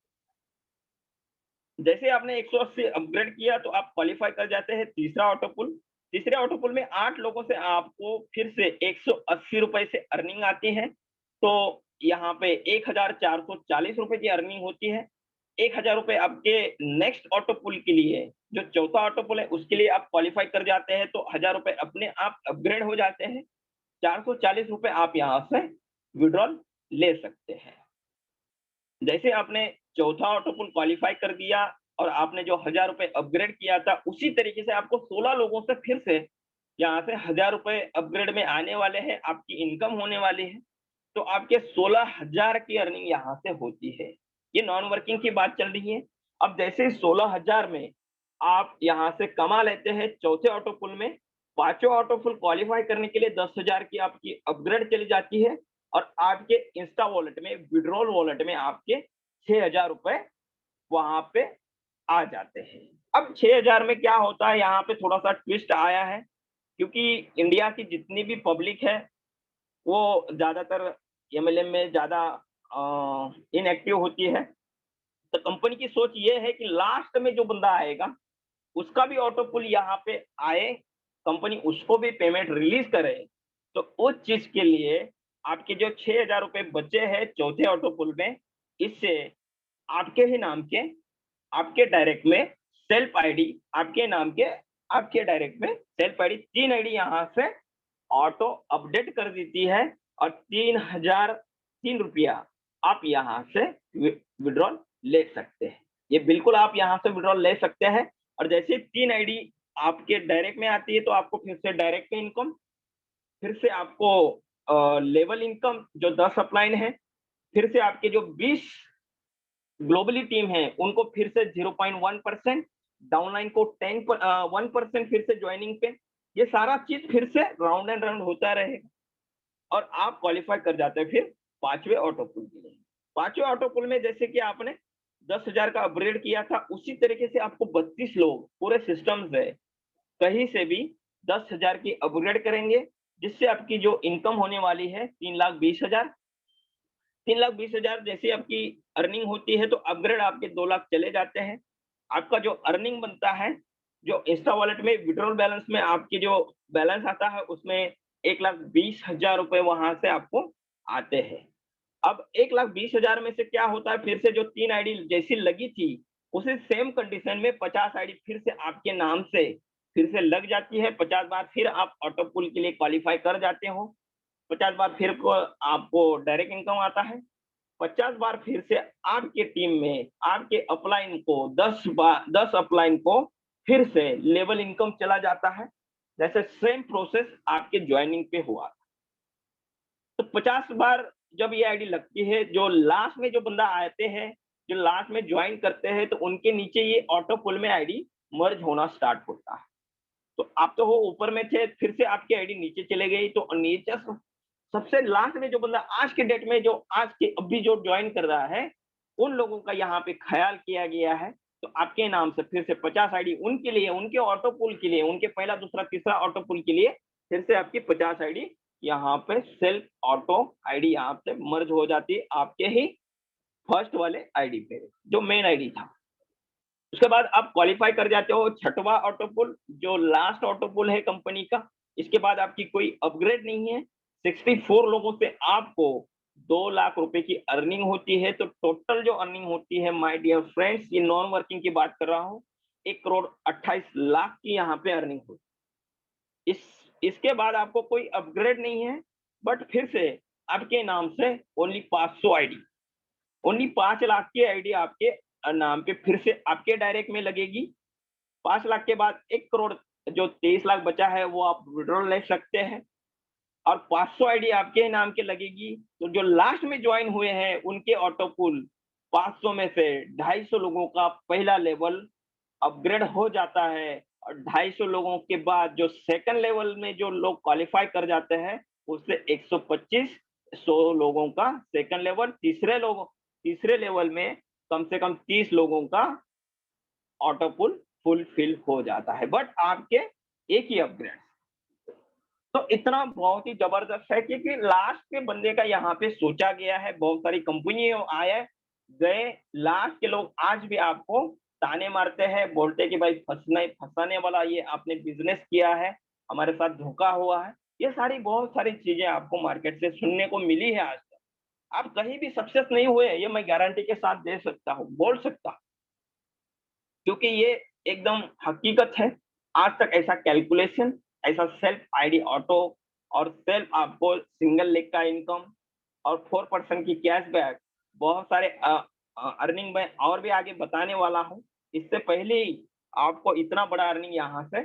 जैसे आपने 180 अपग्रेड किया, तो आप क्वालिफाई कर जाते हैं तीसरा ऑटो पुल। तीसरे ऑटो पुल में 8 लोगों से आपको फिर से 180 रुपए से अर्निंग आती है। तो यहाँ पे 1440 रुपए की अर्निंग होती है। 1000 रुपए आपके नेक्स्ट ऑटो पुल के लिए, जो चौथा ऑटो पुल है, उसके लिए आप क्वालिफाई कर जाते हैं, तो 1000 रुपए अपने आप अपग्रेड हो जाते हैं। 440 रुपए आप यहाँ से विड्रॉल ले सकते हैं। जैसे आपने चौथा ऑटो पुल क्वालिफाई कर दिया, और आपने जो 1000 रुपए अपग्रेड किया था, उसी तरीके से आपको 16 लोगों से फिर से यहाँ से 1000 रुपए अपग्रेड में आने वाले हैं, आपकी इनकम होने वाली है। तो आपके 16,000 की अर्निंग यहाँ से होती है। ये नॉन वर्किंग की बात चल रही है। अब जैसे 16,000 में आप यहाँ से कमा लेते हैं चौथे ऑटो पुल में, पांचों ऑटो पुल क्वालिफाई करने के लिए 10,000 की आपकी अपग्रेड चली जाती है, और आपके इंस्टा वॉलेट में, विड्रॉल वॉलेट में आपके 6,000 रुपए वहां पे आ जाते हैं। अब 6,000 में क्या होता है, यहाँ पे थोड़ा सा ट्विस्ट आया है, क्योंकि इंडिया की जितनी भी पब्लिक है, वो ज्यादातर एमएलएम में ज्यादा इनएक्टिव होती है। तो कंपनी की सोच ये है कि लास्ट में जो बंदा आएगा, उसका भी ऑटो पुल यहाँ पे आए, कंपनी उसको भी पेमेंट रिलीज करे, तो उस चीज के लिए आपके जो 6,000 रुपए बचे हैं चौथे ऑटो पुल में, इससे आपके ही नाम के, आपके डायरेक्ट में सेल्फ आईडी, आपके नाम के, आपके डायरेक्ट में सेल्फ आईडी, 3 आईडी यहाँ से ऑटो अपडेट कर देती है और 3,003 रुपया आप यहाँ से विड्रॉल ले सकते हैं। ये बिल्कुल आप यहाँ से विड्रॉल ले सकते हैं। और जैसे 3 आईडी आपके डायरेक्ट में आती है तो आपको फिर से डायरेक्ट में इनकम, फिर से आपको लेवल इनकम जो 10 अपलाइन है, फिर से आपके जो 20 ग्लोबली टीम है उनको फिर से 0.1%, डाउनलाइन को 1% फिर से ज्वाइनिंग पे, ये सारा चीज फिर से राउंड एंड राउंड होता रहेगा और आप क्वालिफाई कर जाते हैं फिर 5वें ऑटो पुल के लिए। 5वें ऑटो पुल में जैसे कि आपने 10,000 का अपग्रेड किया था, उसी तरीके से आपको 32 लोग पूरे सिस्टम से कहीं से भी 10,000 की अपग्रेड करेंगे, जिससे आपकी जो इनकम होने वाली है 3,20,000। 3,20,000 जैसे आपकी अर्निंग होती है तो अपग्रेड आपके 2 लाख चले जाते हैं। आपका जो अर्निंग बनता है, जो इंस्टा वॉलेट में विड्रॉल बैलेंस में आपकी जो बैलेंस आता है उसमें 1,20,000 रुपए वहां से आपको आते हैं। अब 1,20,000 में से क्या होता है, फिर से जो 3 आईडी जैसी लगी थी उसी सेम कंडीशन में 50 आईडी फिर से आपके नाम से फिर से लग जाती है। 50 बार फिर आप ऑटो पुल के लिए क्वालिफाई कर जाते हो। 50 बार फिर को आपको डायरेक्ट इनकम आता है। 50 बार फिर से आपके टीम में आपके अपलाइन को 10 अपलाइन को फिर से लेवल इनकम चला जाता है। जैसे सेम प्रोसेस आपके ज्वाइनिंग पे हुआ। तो 50 बार जब ये आईडी लगती है, जो लास्ट में जो बंदा आते हैं, जो लास्ट में ज्वाइन करते हैं, तो उनके नीचे ये ऑटो पुल में आईडी मर्ज होना स्टार्ट होता है। तो आप तो वो ऊपर में थे, फिर से आपकी आईडी नीचे चले गई, तो नीचे सबसे लास्ट में जो बंदा आज के डेट में जो आज के अभी जो ज्वाइन कर रहा है, उन लोगों का यहाँ पे ख्याल किया गया है। तो आपके नाम से फिर से 50 आईडी उनके लिए, उनके ऑटो पुल के लिए, उनके पहला दूसरा तीसरा ऑटो पुल के लिए फिर से आपकी 50 आईडी यहाँ पे सेल्फ ऑटो आईडी यहाँ पे मर्ज हो जाती है आपके ही फर्स्ट वाले आईडी पे, जो मेन आईडी था। उसके बाद आप क्वालिफाई कर जाते हो 6वां ऑटो पुल, जो लास्ट ऑटो पुल है कंपनी का। इसके बाद आपकी कोई अपग्रेड नहीं है। 64 लोगों से आपको 2 लाख रुपए की अर्निंग होती है। तो टोटल जो अर्निंग होती है माय डियर फ्रेंड्स, ये नॉन वर्किंग की बात कर रहा हूँ, 1,28,00,000 की यहाँ पे अर्निंग होती है। इसके बाद आपको कोई अपग्रेड नहीं है, बट फिर से आपके नाम से ओनली 500 आईडी, ओनली 5 लाख की आईडी आपके नाम पे फिर से आपके डायरेक्ट में लगेगी। 5 लाख के बाद 1 करोड़ जो 23 लाख बचा है वो आप विड्रॉल ले सकते हैं और 500 आईडी आपके नाम के लगेगी। तो जो लास्ट में ज्वाइन हुए हैं उनके ऑटो पुल 500 में से 250 लोगों का पहला लेवल अपग्रेड हो जाता है और 250 लोगों के बाद जो सेकंड लेवल में जो लोग क्वालिफाई कर जाते हैं उससे 125 लोगों का सेकंड लेवल, तीसरे लेवल में कम से कम 30 लोगों का ऑटो पुल फुलफिल हो जाता है, बट आपके एक ही अपग्रेड। तो इतना बहुत ही जबरदस्त है क्योंकि लास्ट के बंदे का यहाँ पे सोचा गया है। बहुत सारी कंपनी आए गए, लास्ट के लोग आज भी आपको ताने मारते हैं, बोलते हैं कि भाई फंसाने वाला ये आपने बिजनेस किया है, हमारे साथ धोखा हुआ है। ये सारी बहुत सारी चीजें आपको मार्केट से सुनने को मिली है। आज तक आप कहीं भी सक्सेस नहीं हुए, ये मैं गारंटी के साथ दे सकता हूँ, बोल सकता हूँ, क्योंकि ये एकदम हकीकत है। आज तक ऐसा कैलकुलेशन, ऐसा सेल्फ आईडी ऑटो और सेल्फ आपको सिंगल लेग का इनकम और 4% की कैशबैक, बहुत सारे अर्निंग में और भी आगे बताने वाला हूँ। इससे पहले ही आपको इतना बड़ा अर्निंग यहाँ से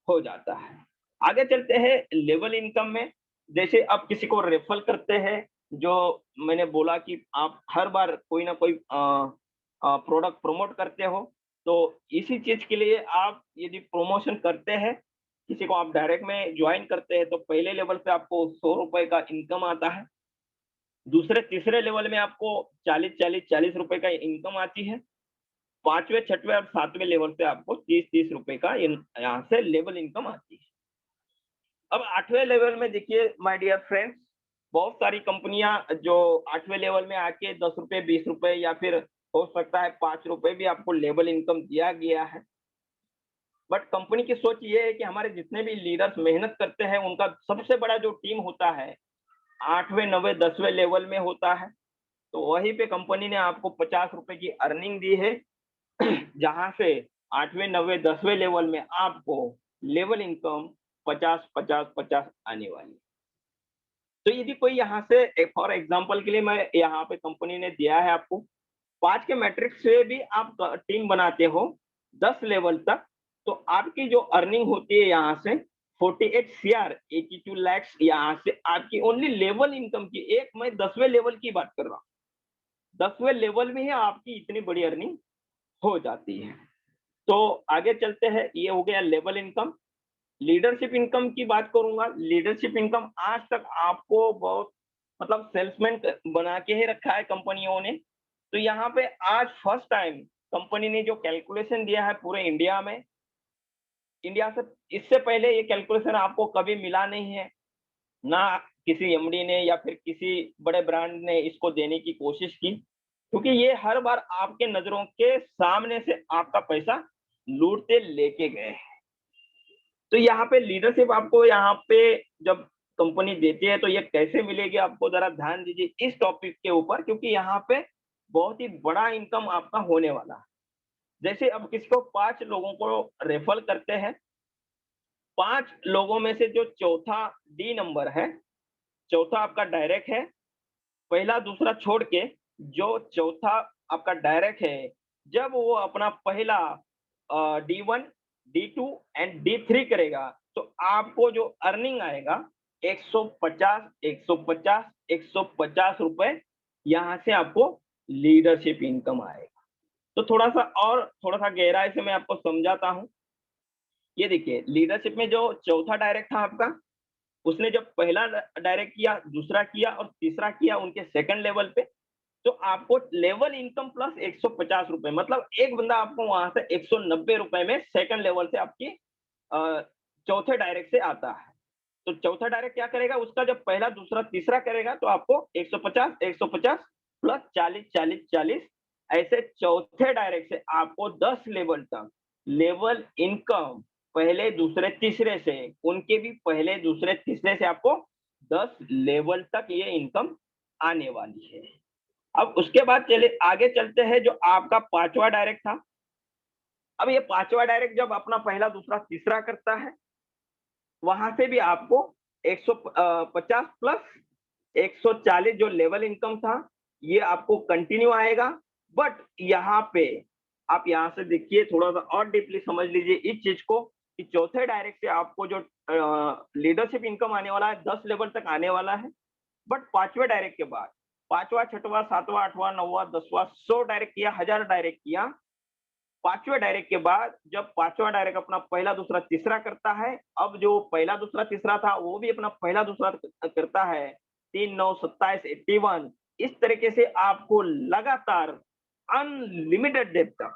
हो जाता है। आगे चलते हैं लेवल इनकम में। जैसे आप किसी को रेफर करते हैं, जो मैंने बोला कि आप हर बार कोई ना कोई प्रोडक्ट प्रमोट करते हो, तो इसी चीज के लिए आप यदि प्रमोशन करते हैं, किसी को आप डायरेक्ट में ज्वाइन करते हैं, तो पहले लेवल पे आपको 100 रुपए का इनकम आता है। दूसरे तीसरे लेवल में आपको 40 रुपए का इनकम आती है। 5वें 6वें और 7वें लेवल पे आपको 30 रुपए का यहाँ से लेवल इनकम आती है। अब 8वें लेवल में देखिए माय डियर फ्रेंड्स, बहुत सारी कंपनियां जो 8वें लेवल में आके 10 रुपए 20 रुपए या फिर हो सकता है 5 रुपए भी आपको लेवल इनकम दिया गया है। बट कंपनी की सोच ये है कि हमारे जितने भी लीडर्स मेहनत करते हैं उनका सबसे बड़ा जो टीम होता है 8वें 9वें 10वें लेवल में होता है, तो वहीं पे कंपनी ने आपको 50 रुपए की अर्निंग दी है जहां से 8वें 9वें 10वें लेवल में आपको लेवल इनकम 50 50 50 आने वाली है। तो यदि कोई यहाँ से फॉर एग्जांपल के लिए मैं यहाँ पे कंपनी ने दिया है आपको 5 के मैट्रिक्स से भी आप टीम बनाते हो 10 लेवल तक, तो आपकी जो अर्निंग होती है यहाँ से 48 सीआर 82 लैक्स यहाँ से आपकी ओनली लेवल इनकम की, एक मैं 10वें लेवल की बात कर रहा हूँ, 10वें लेवल में ही आपकी इतनी बड़ी अर्निंग हो जाती है। तो आगे चलते हैं, ये हो गया लेवल इनकम। लीडरशिप इनकम की बात करूंगा। लीडरशिप इनकम आज तक आपको बहुत मतलब सेल्समैन बना के ही रखा है कंपनियों ने। तो यहाँ पे आज फर्स्ट टाइम कंपनी ने जो कैलकुलेशन दिया है पूरे इंडिया में, इंडिया से इससे पहले ये कैलकुलेशन आपको कभी मिला नहीं है, ना किसी एमडी ने या फिर किसी बड़े ब्रांड ने इसको देने की कोशिश की, क्योंकि ये हर बार आपके नजरों के सामने से आपका पैसा लूटते लेके गए हैं। तो यहाँ पे लीडरशिप आपको यहाँ पे जब कंपनी देती है तो ये कैसे मिलेगी, आपको जरा ध्यान दीजिए इस टॉपिक के ऊपर, क्योंकि यहाँ पे बहुत ही बड़ा इनकम आपका होने वाला है। जैसे अब किसी को 5 लोगों को रेफर करते हैं, 5 लोगों में से जो चौथा डी नंबर है, चौथा आपका डायरेक्ट है, पहला दूसरा छोड़ के जो चौथा आपका डायरेक्ट है, जब वो अपना पहला D1, D2 एंड D3 करेगा, तो आपको जो अर्निंग आएगा 150 150 150 रुपए यहाँ से आपको लीडरशिप इनकम आएगा। तो थोड़ा सा गहराई से मैं आपको समझाता हूँ। ये देखिए, लीडरशिप में जो चौथा डायरेक्ट था आपका, उसने जब पहला डायरेक्ट किया, दूसरा किया और तीसरा किया उनके सेकंड लेवल पे, तो आपको लेवल इनकम प्लस 150 रुपए, मतलब एक बंदा आपको वहां से 190 रुपए में सेकंड लेवल से आपकी चौथे डायरेक्ट से आता है। तो चौथा डायरेक्ट क्या करेगा, उसका जब पहला दूसरा तीसरा करेगा तो आपको 150 150 प्लस 40 40 40 ऐसे चौथे डायरेक्ट से आपको 10 लेवल तक लेवल इनकम पहले दूसरे तीसरे से, उनके भी पहले दूसरे तीसरे से आपको 10 लेवल तक ये इनकम आने वाली है। अब उसके बाद चले आगे चलते हैं, जो आपका 5वां डायरेक्ट था। अब ये 5वां डायरेक्ट जब अपना पहला दूसरा तीसरा करता है, वहां से भी आपको 150 प्लस 140 जो लेवल इनकम था ये आपको कंटिन्यू आएगा। बट यहाँ पे आप यहाँ से देखिए, थोड़ा सा और डीपली समझ लीजिए इस चीज को कि चौथे डायरेक्ट से आपको जो लीडरशिप इनकम आने वाला है 10 लेवल तक आने वाला है। बट 5वें डायरेक्ट के बाद 5वां 6वां 7वां 8वां 9वां 10वां 100 डायरेक्ट किया, 1000 डायरेक्ट किया, 5वें डायरेक्ट के बाद जब 5वां डायरेक्ट अपना पहला दूसरा तीसरा करता है, अब जो पहला दूसरा तीसरा था वो भी अपना पहला दूसरा करता है, 3 9 27 81, इस तरीके से आपको लगातार अनलिमिटेड डेप तक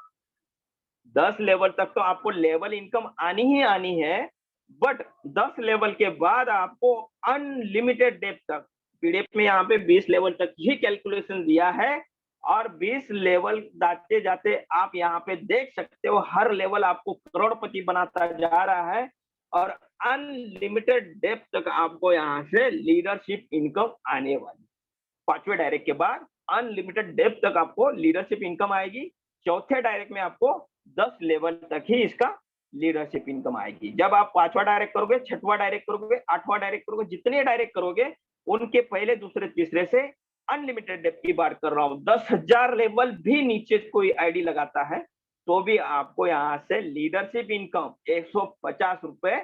10 लेवल तक तो आपको लेवल इनकम आनी ही आनी है। बट 10 लेवल के बाद आपको अनलिमिटेड डेप तक, पीडीएफ में यहाँ पे 20 लेवल तक ही कैलकुलेशन दिया है, और 20 लेवल जाते जाते आप यहाँ पे देख सकते हो हर लेवल आपको करोड़पति बनाता जा रहा है, और अनलिमिटेड डेप तक आपको यहाँ से लीडरशिप इनकम आने वाली। 5वें डायरेक्ट के बाद अनलिमिटेड डेप तक आपको लीडरशिप इनकम आएगी। चौथे डायरेक्ट में आपको 10 लेवल तक ही इसका लीडरशिप इनकम आएगी। जब आप 5वां डायरेक्ट करोगे, 6वां डायरेक्ट करोगे, 8वां डायरेक्ट करोगे, जितने डायरेक्ट करोगे उनके पहले दूसरे तीसरे से अनलिमिटेड डेप की बात कर रहा हूँ, 10,000 लेवल भी नीचे कोई आईडी लगाता है तो भी आपको यहाँ से लीडरशिप इनकम 150 रुपए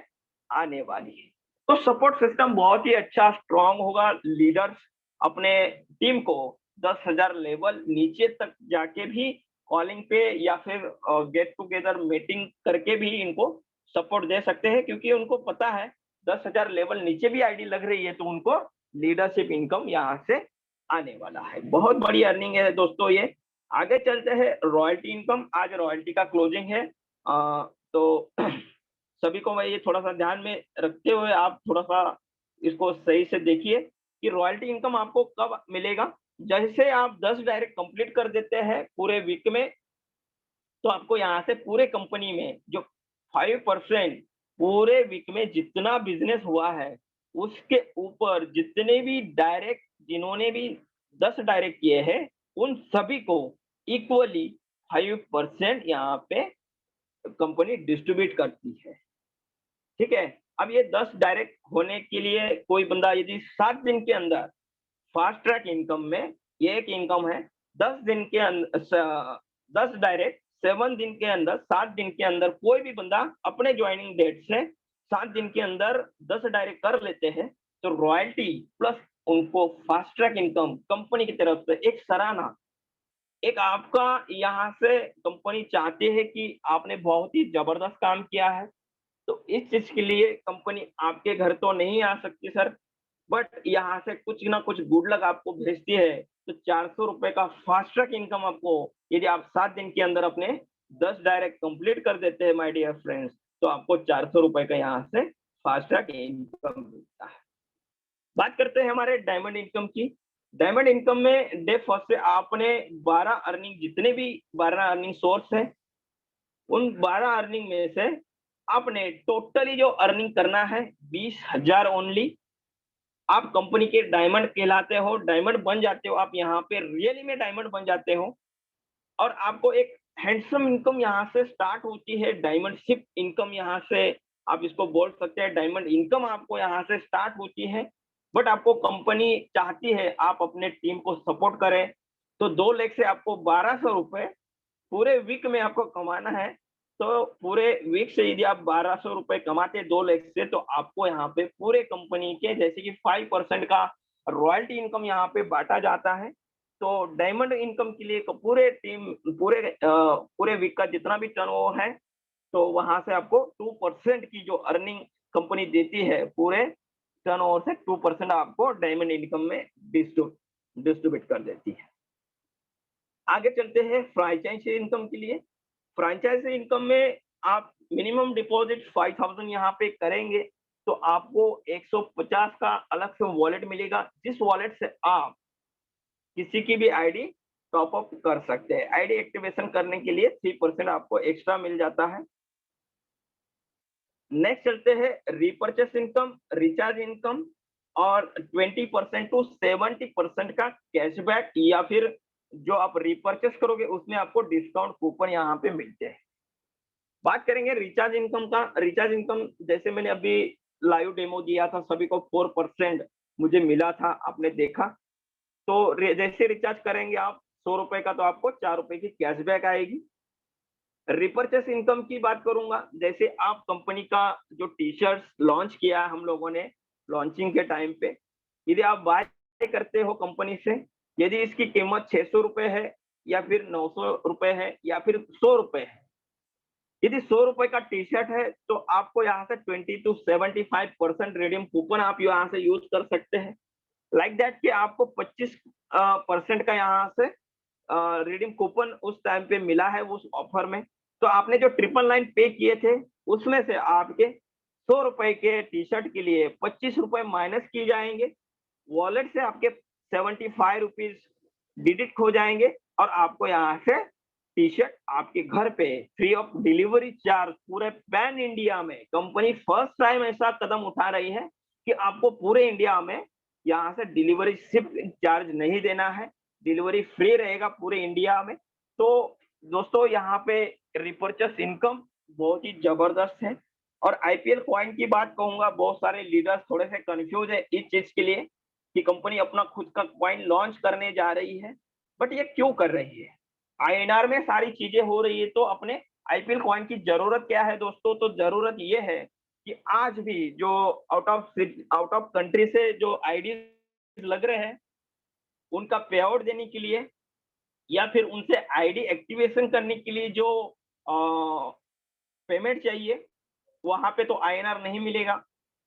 आने वाली है। तो सपोर्ट सिस्टम बहुत ही अच्छा स्ट्रॉन्ग होगा। लीडर्स अपने टीम को 10,000 लेवल नीचे तक जाके भी कॉलिंग पे या फिर गेट टुगेदर मीटिंग करके भी इनको सपोर्ट दे सकते हैं, क्योंकि उनको पता है 10,000 लेवल नीचे भी आईडी लग रही है तो उनको लीडरशिप इनकम यहाँ से आने वाला है। बहुत बड़ी अर्निंग है दोस्तों ये। आगे चलते हैं रॉयल्टी इनकम। आज रॉयल्टी का क्लोजिंग है, तो सभी को मैं ये थोड़ा सा ध्यान में रखते हुए आप थोड़ा सा इसको सही से देखिए कि रॉयल्टी इनकम आपको कब मिलेगा। जैसे आप 10 डायरेक्ट कंप्लीट कर देते हैं पूरे वीक में, तो आपको यहाँ से पूरे कंपनी में जो 5% पूरे वीक में जितना बिजनेस हुआ है उसके ऊपर जितने भी डायरेक्ट, जिन्होंने भी 10 डायरेक्ट किए हैं उन सभी को इक्वली 5% यहाँ पे कंपनी डिस्ट्रीब्यूट करती है। ठीक है, अब ये 10 डायरेक्ट होने के लिए कोई बंदा यदि 7 दिन के अंदर फास्ट ट्रैक इनकम में, ये एक इनकम है, 10 दिन के अंदर 10 डायरेक्ट 7 दिन के अंदर, 7 दिन के अंदर कोई भी बंदा अपने ज्वाइनिंग डेट से 7 दिन के अंदर 10 डायरेक्ट कर लेते हैं तो रॉयल्टी प्लस उनको फास्ट ट्रैक इनकम कंपनी की तरफ से एक सराहना, एक आपका यहाँ से कंपनी चाहती है कि आपने बहुत ही जबरदस्त काम किया है, तो इस चीज के लिए कंपनी आपके घर तो नहीं आ सकती सर, बट यहाँ से कुछ ना कुछ गुड लक आपको भेजती है। तो 400 रुपए का फास्ट ट्रैक इनकम आपको, यदि आप 7 दिन के अंदर अपने 10 डायरेक्ट कंप्लीट कर देते हैं माय डियर फ्रेंड्स, तो आपको 400 रुपए का यहाँ से फास्ट ट्रैक इनकम मिलता है। बात करते हैं हमारे डायमंड इनकम की। डायमंड इनकम में डे फर्स्ट से आपने 12 अर्निंग, जितने भी 12 अर्निंग सोर्स है उन 12 अर्निंग में से आपने टोटली जो अर्निंग करना है 20,000 ओनली। आप कंपनी के डायमंड कहलाते हो, डायमंड बन जाते हो, आप यहाँ पे रियली में डायमंड बन जाते हो और आपको एक हैंडसम इनकम यहाँ से स्टार्ट होती है, डायमंडशिप इनकम यहाँ से आप इसको बोल सकते हैं, डायमंड इनकम आपको यहाँ से स्टार्ट होती है। बट आपको कंपनी चाहती है आप अपने टीम को सपोर्ट करें, तो 2 लाख से आपको 1200 रुपए पूरे वीक में आपको कमाना है। तो पूरे वीक से यदि आप 1200 रुपए कमाते 2 लाख से, तो आपको यहाँ पे पूरे कंपनी के जैसे कि 5% का रॉयल्टी इनकम यहाँ पे बांटा जाता है। तो डायमंड इनकम के लिए पूरे टीम, पूरे वीक का जितना भी टर्नओवर है, तो वहां से आपको 2% की जो अर्निंग कंपनी देती है, पूरे टर्नओवर से 2% आपको डायमंड इनकम में डिस्ट्रीब्यूट कर देती है। आगे चलते हैं फ्रेंचाइजी इनकम के लिए। फ्रेंचाइजी इनकम में आप मिनिमम डिपॉजिट 5000 यहाँ पे करेंगे तो आपको 150 का अलग से वॉलेट मिलेगा, जिस वॉलेट से आप किसी की भी आईडी टॉप अप कर सकते हैं। आईडी एक्टिवेशन करने के लिए 3% आपको एक्स्ट्रा मिल जाता है। नेक्स्ट चलते हैं रिपर्चेस इनकम, रिचार्ज इनकम और 20% टू 70% का कैशबैक, या फिर जो आप रिपर्चेस करोगे उसमें आपको डिस्काउंट कूपन यहाँ पे मिलते हैं। बात करेंगे रिचार्ज इनकम का। रिचार्ज इनकम जैसे मैंने अभी लाइव डेमो दिया था, सभी को 4% मुझे मिला था, आपने देखा। तो जैसे रिचार्ज करेंगे आप 100 रुपए का, तो आपको 4 रुपए की कैशबैक आएगी। रिपर्चेस इनकम की बात करूंगा, जैसे आप कंपनी का जो टी शर्ट लॉन्च किया है हम लोगों ने लॉन्चिंग के टाइम पे, यदि आप बाय करते हो कंपनी से, यदि इसकी कीमत 600 रुपए है या फिर 900 रुपए है या फिर 100 रुपए है, यदि 100 रुपए का टी शर्ट है तो आपको यहाँ से 20 to 75% रिडीम कूपन आप यहाँ से यूज कर सकते हैं। लाइक दैट कि आपको 25% का यहाँ से रिडीम कूपन उस टाइम पे मिला है उस ऑफर में। तो आपने जो 999 पे किए थे उसमें से आपके 100 रुपए के टी शर्ट के लिए 25 रुपए माइनस किए जाएंगे, वॉलेट से आपके 75 रुपीज डिडक्ट हो जाएंगे और आपको यहाँ से टी शर्ट आपके घर पे फ्री ऑफ डिलीवरी चार्ज। पूरे पैन इंडिया में कंपनी फर्स्ट टाइम ऐसा कदम उठा रही है कि आपको पूरे इंडिया में यहाँ से डिलीवरी शिफ्ट चार्ज नहीं देना है, डिलीवरी फ्री रहेगा पूरे इंडिया में। तो दोस्तों यहाँ पे रिपर्चेस इनकम बहुत ही जबरदस्त है। और आईपीएल कॉइन की बात कहूंगा, बहुत सारे लीडर्स थोड़े से कंफ्यूज है इस चीज के लिए कि कंपनी अपना खुद का कॉइन लॉन्च करने जा रही है, बट ये क्यों कर रही है? आईएनआर में सारी चीजें हो रही है, तो अपने आईपीएल कॉइन की जरूरत क्या है दोस्तों? तो जरूरत ये है कि आज भी जो आउट ऑफ कंट्री से जो आईडी लग रहे हैं उनका पे आउट देने के लिए या फिर उनसे आईडी एक्टिवेशन करने के लिए जो पेमेंट चाहिए, वहां पे तो आईएनआर नहीं मिलेगा।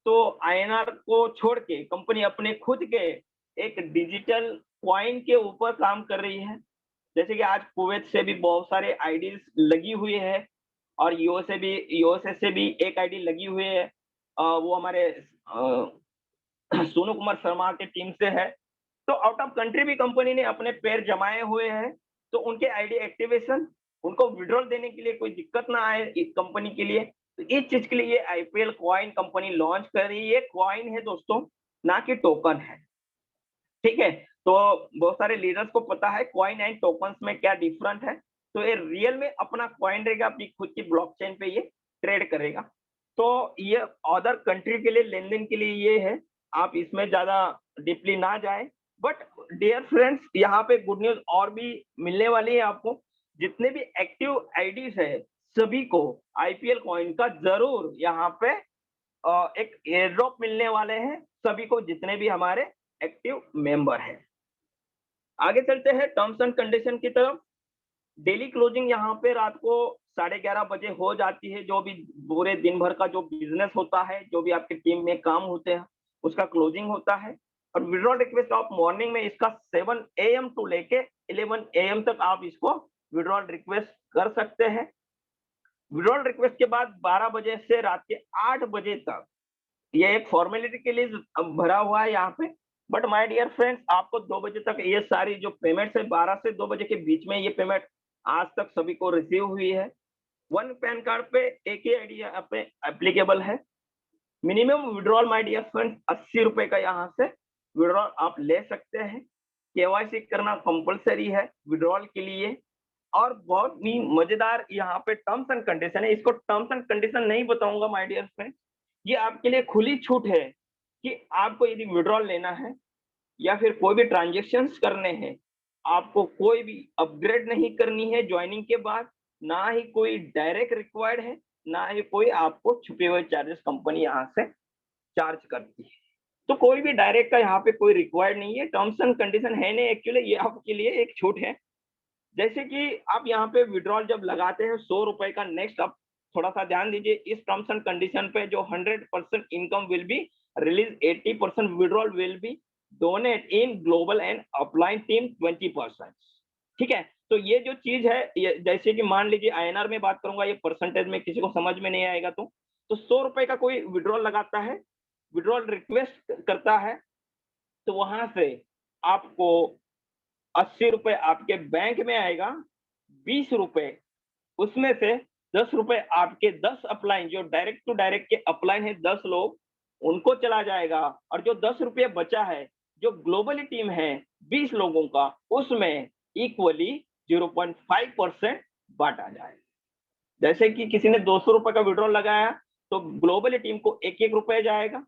तो आईएनआर को छोड़ के कंपनी अपने खुद के एक डिजिटल कॉइन के ऊपर काम कर रही है। जैसे कि आज कुवैत से भी बहुत सारे आईडीज लगी हुई है और यूएसए से भी एक आईडी लगी हुई है, वो हमारे सोनू कुमार शर्मा के टीम से है। तो आउट ऑफ कंट्री भी कंपनी ने अपने पैर जमाए हुए हैं, तो उनके आईडी एक्टिवेशन, उनको विड्रॉल देने के लिए कोई दिक्कत ना आए इस कंपनी के लिए, तो इस चीज के लिए ये आईपीएल कॉइन कंपनी लॉन्च कर रही है। ये कॉइन है दोस्तों, ना कि टोकन है, ठीक है। तो बहुत सारे लीडर्स को पता है कॉइन एंड टोकन्स में क्या डिफरेंट है। तो ये रियल में अपना कॉइन रहेगा, अपनी खुद की ब्लॉकचेन पे ये ट्रेड करेगा। तो ये अदर कंट्री के लिए लेन देन के लिए ये है, आप इसमें ज्यादा डीपली ना जाए। बट डियर फ्रेंड्स, यहाँ पे गुड न्यूज और भी मिलने वाली है आपको। जितने भी एक्टिव आईडीज है सभी को आईपीएल कॉइन का जरूर यहाँ पे एक एयर ड्रॉप मिलने वाले हैं, सभी को जितने भी हमारे एक्टिव मेंबर हैं। आगे चलते हैं टर्म्स एंड कंडीशन की तरफ। डेली क्लोजिंग यहाँ पे रात को 11:30 बजे हो जाती है। जो भी पूरे दिन भर का जो बिजनेस होता है, जो भी आपके टीम में काम होते हैं, उसका क्लोजिंग होता है। और विड्रॉल रिक्वेस्ट आप मॉर्निंग में इसका 7 AM टू लेके 11 AM तक आप इसको विड्रॉल रिक्वेस्ट कर सकते हैं। विड्रॉल रिक्वेस्ट के बाद 12 बजे से रात के 8 बजे तक ये एक फॉर्मेलिटी के लिए भरा हुआ है यहाँ पे। बट माय डियर फ्रेंड्स, आपको 2 बजे तक ये सारी जो पेमेंट है, 12 से 2 बजे के बीच में ये पेमेंट आज तक सभी को रिसीव हुई है। वन पैन कार्ड पे एक ही आईडी यहाँ पे एप्लीकेबल है। Minimum withdrawal my dear friends 80 रुपए का यहाँ से विड्रॉल आप ले सकते हैं। केवाईसी करना कंपलसरी है विड्रॉल के लिए। और बहुत ही मजेदार यहाँ पे टर्म्स एंड कंडीशन है। इसको टर्म्स एंड कंडीशन नहीं बताऊंगा माय डियर फ्रेंड्स, ये आपके लिए खुली छूट है कि आपको यदि विड्रॉल लेना है या फिर कोई भी ट्रांजेक्शन्स करने हैं, आपको कोई भी अपग्रेड नहीं करनी है ज्वाइनिंग के बाद, ना ही कोई डायरेक्ट रिक्वायर्ड है, ना ही कोई आपको छुपे हुए चार्जेस कंपनी यहाँ से चार्ज करती है। तो कोई भी डायरेक्ट का यहाँ पे कोई रिक्वायर्ड नहीं है, टर्म्स एंड कंडीशन है नहीं। एक्चुअली ये आपके लिए एक छूट है। जैसे कि आप यहाँ पे विड्रॉल जब लगाते हैं 100 रुपए का, नेक्स्ट आप थोड़ा सा ध्यान दीजिए इस टर्म्स एंड कंडीशन पे, जो 100% income will be release, 80% withdrawal will be donate in global and upline team 20%, ठीक है। तो ये जो चीज है, ये जैसे कि मान लीजिए आईएनआर में बात करूंगा, ये परसेंटेज में किसी को समझ में नहीं आएगा। तो 100 रुपए का कोई विड्रॉल लगाता है, विड्रॉल रिक्वेस्ट करता है, तो वहां से आपको 80 रुपए आपके बैंक में आएगा, 20 रुपए उसमें से 10 रुपए आपके 10 अपलाइन, जो डायरेक्ट टू डायरेक्ट के अपलाइन है 10 लोग, उनको चला जाएगा। और जो 10 रुपये बचा है, जो ग्लोबली टीम है 20 लोगों का, उसमें इक्वली 0.5% बांटा जाएगा। जैसे कि किसी ने 200 रुपए का विड्रॉल लगाया, तो ग्लोबली टीम को 1-1 रुपए जाएगा,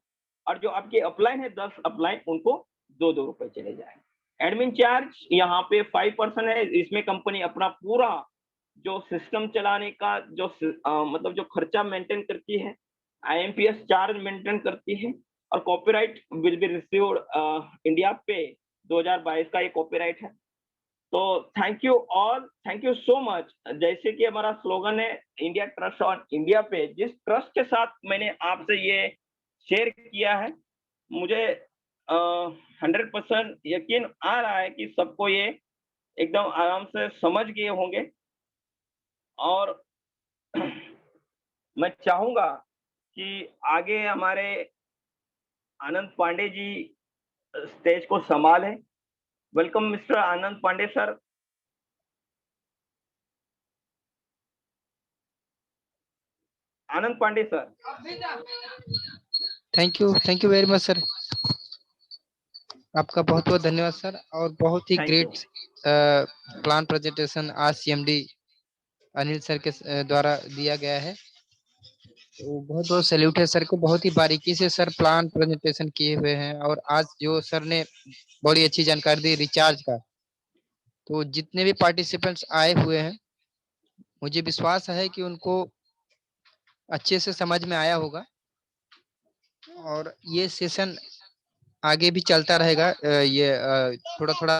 और जो आपके अपलाइन है 10 अपलाइन, उनको 2-2 रुपए चले जाएंगे। एडमिन चार्ज यहाँ पे 5% है। इसमें कंपनी अपना पूरा जो सिस्टम चलाने का जो मतलब जो खर्चा मेंटेन करती है, आईएमपीएस चार्ज मेंटेन करती है। और copyright will be received India पे 2022 का ये कॉपीराइट है। तो thank you all, thank you so much. जैसे कि हमारा स्लोगन है इंडिया ट्रस्ट ऑन इंडिया पे, जिस ट्रस्ट के साथ मैंने आपसे ये शेयर किया है, मुझे 100% यकीन आ रहा है कि सबको ये एकदम आराम से समझ गए होंगे। और मैं चाहूंगा कि आगे हमारे आनंद पांडे जी स्टेज को संभालें। Welcome mister Anand Pandey sir. Anand Pandey sir. Thank you very much sir. आपका बहुत बहुत धन्यवाद सर, और बहुत ही Thank great you. Plan presentation आज सीएमडी अनिल सर के द्वारा दिया गया है। तो बहुत बहुत सैल्यूट है सर को, बहुत ही बारीकी से सर प्लान प्रेजेंटेशन किए हुए हैं। और आज जो सर ने बड़ी अच्छी जानकारी दी रिचार्ज का, तो जितने भी पार्टिसिपेंट्स आए हुए हैं, मुझे विश्वास है कि उनको अच्छे से समझ में आया होगा। और ये सेशन आगे भी चलता रहेगा। ये थोड़ा थोड़ा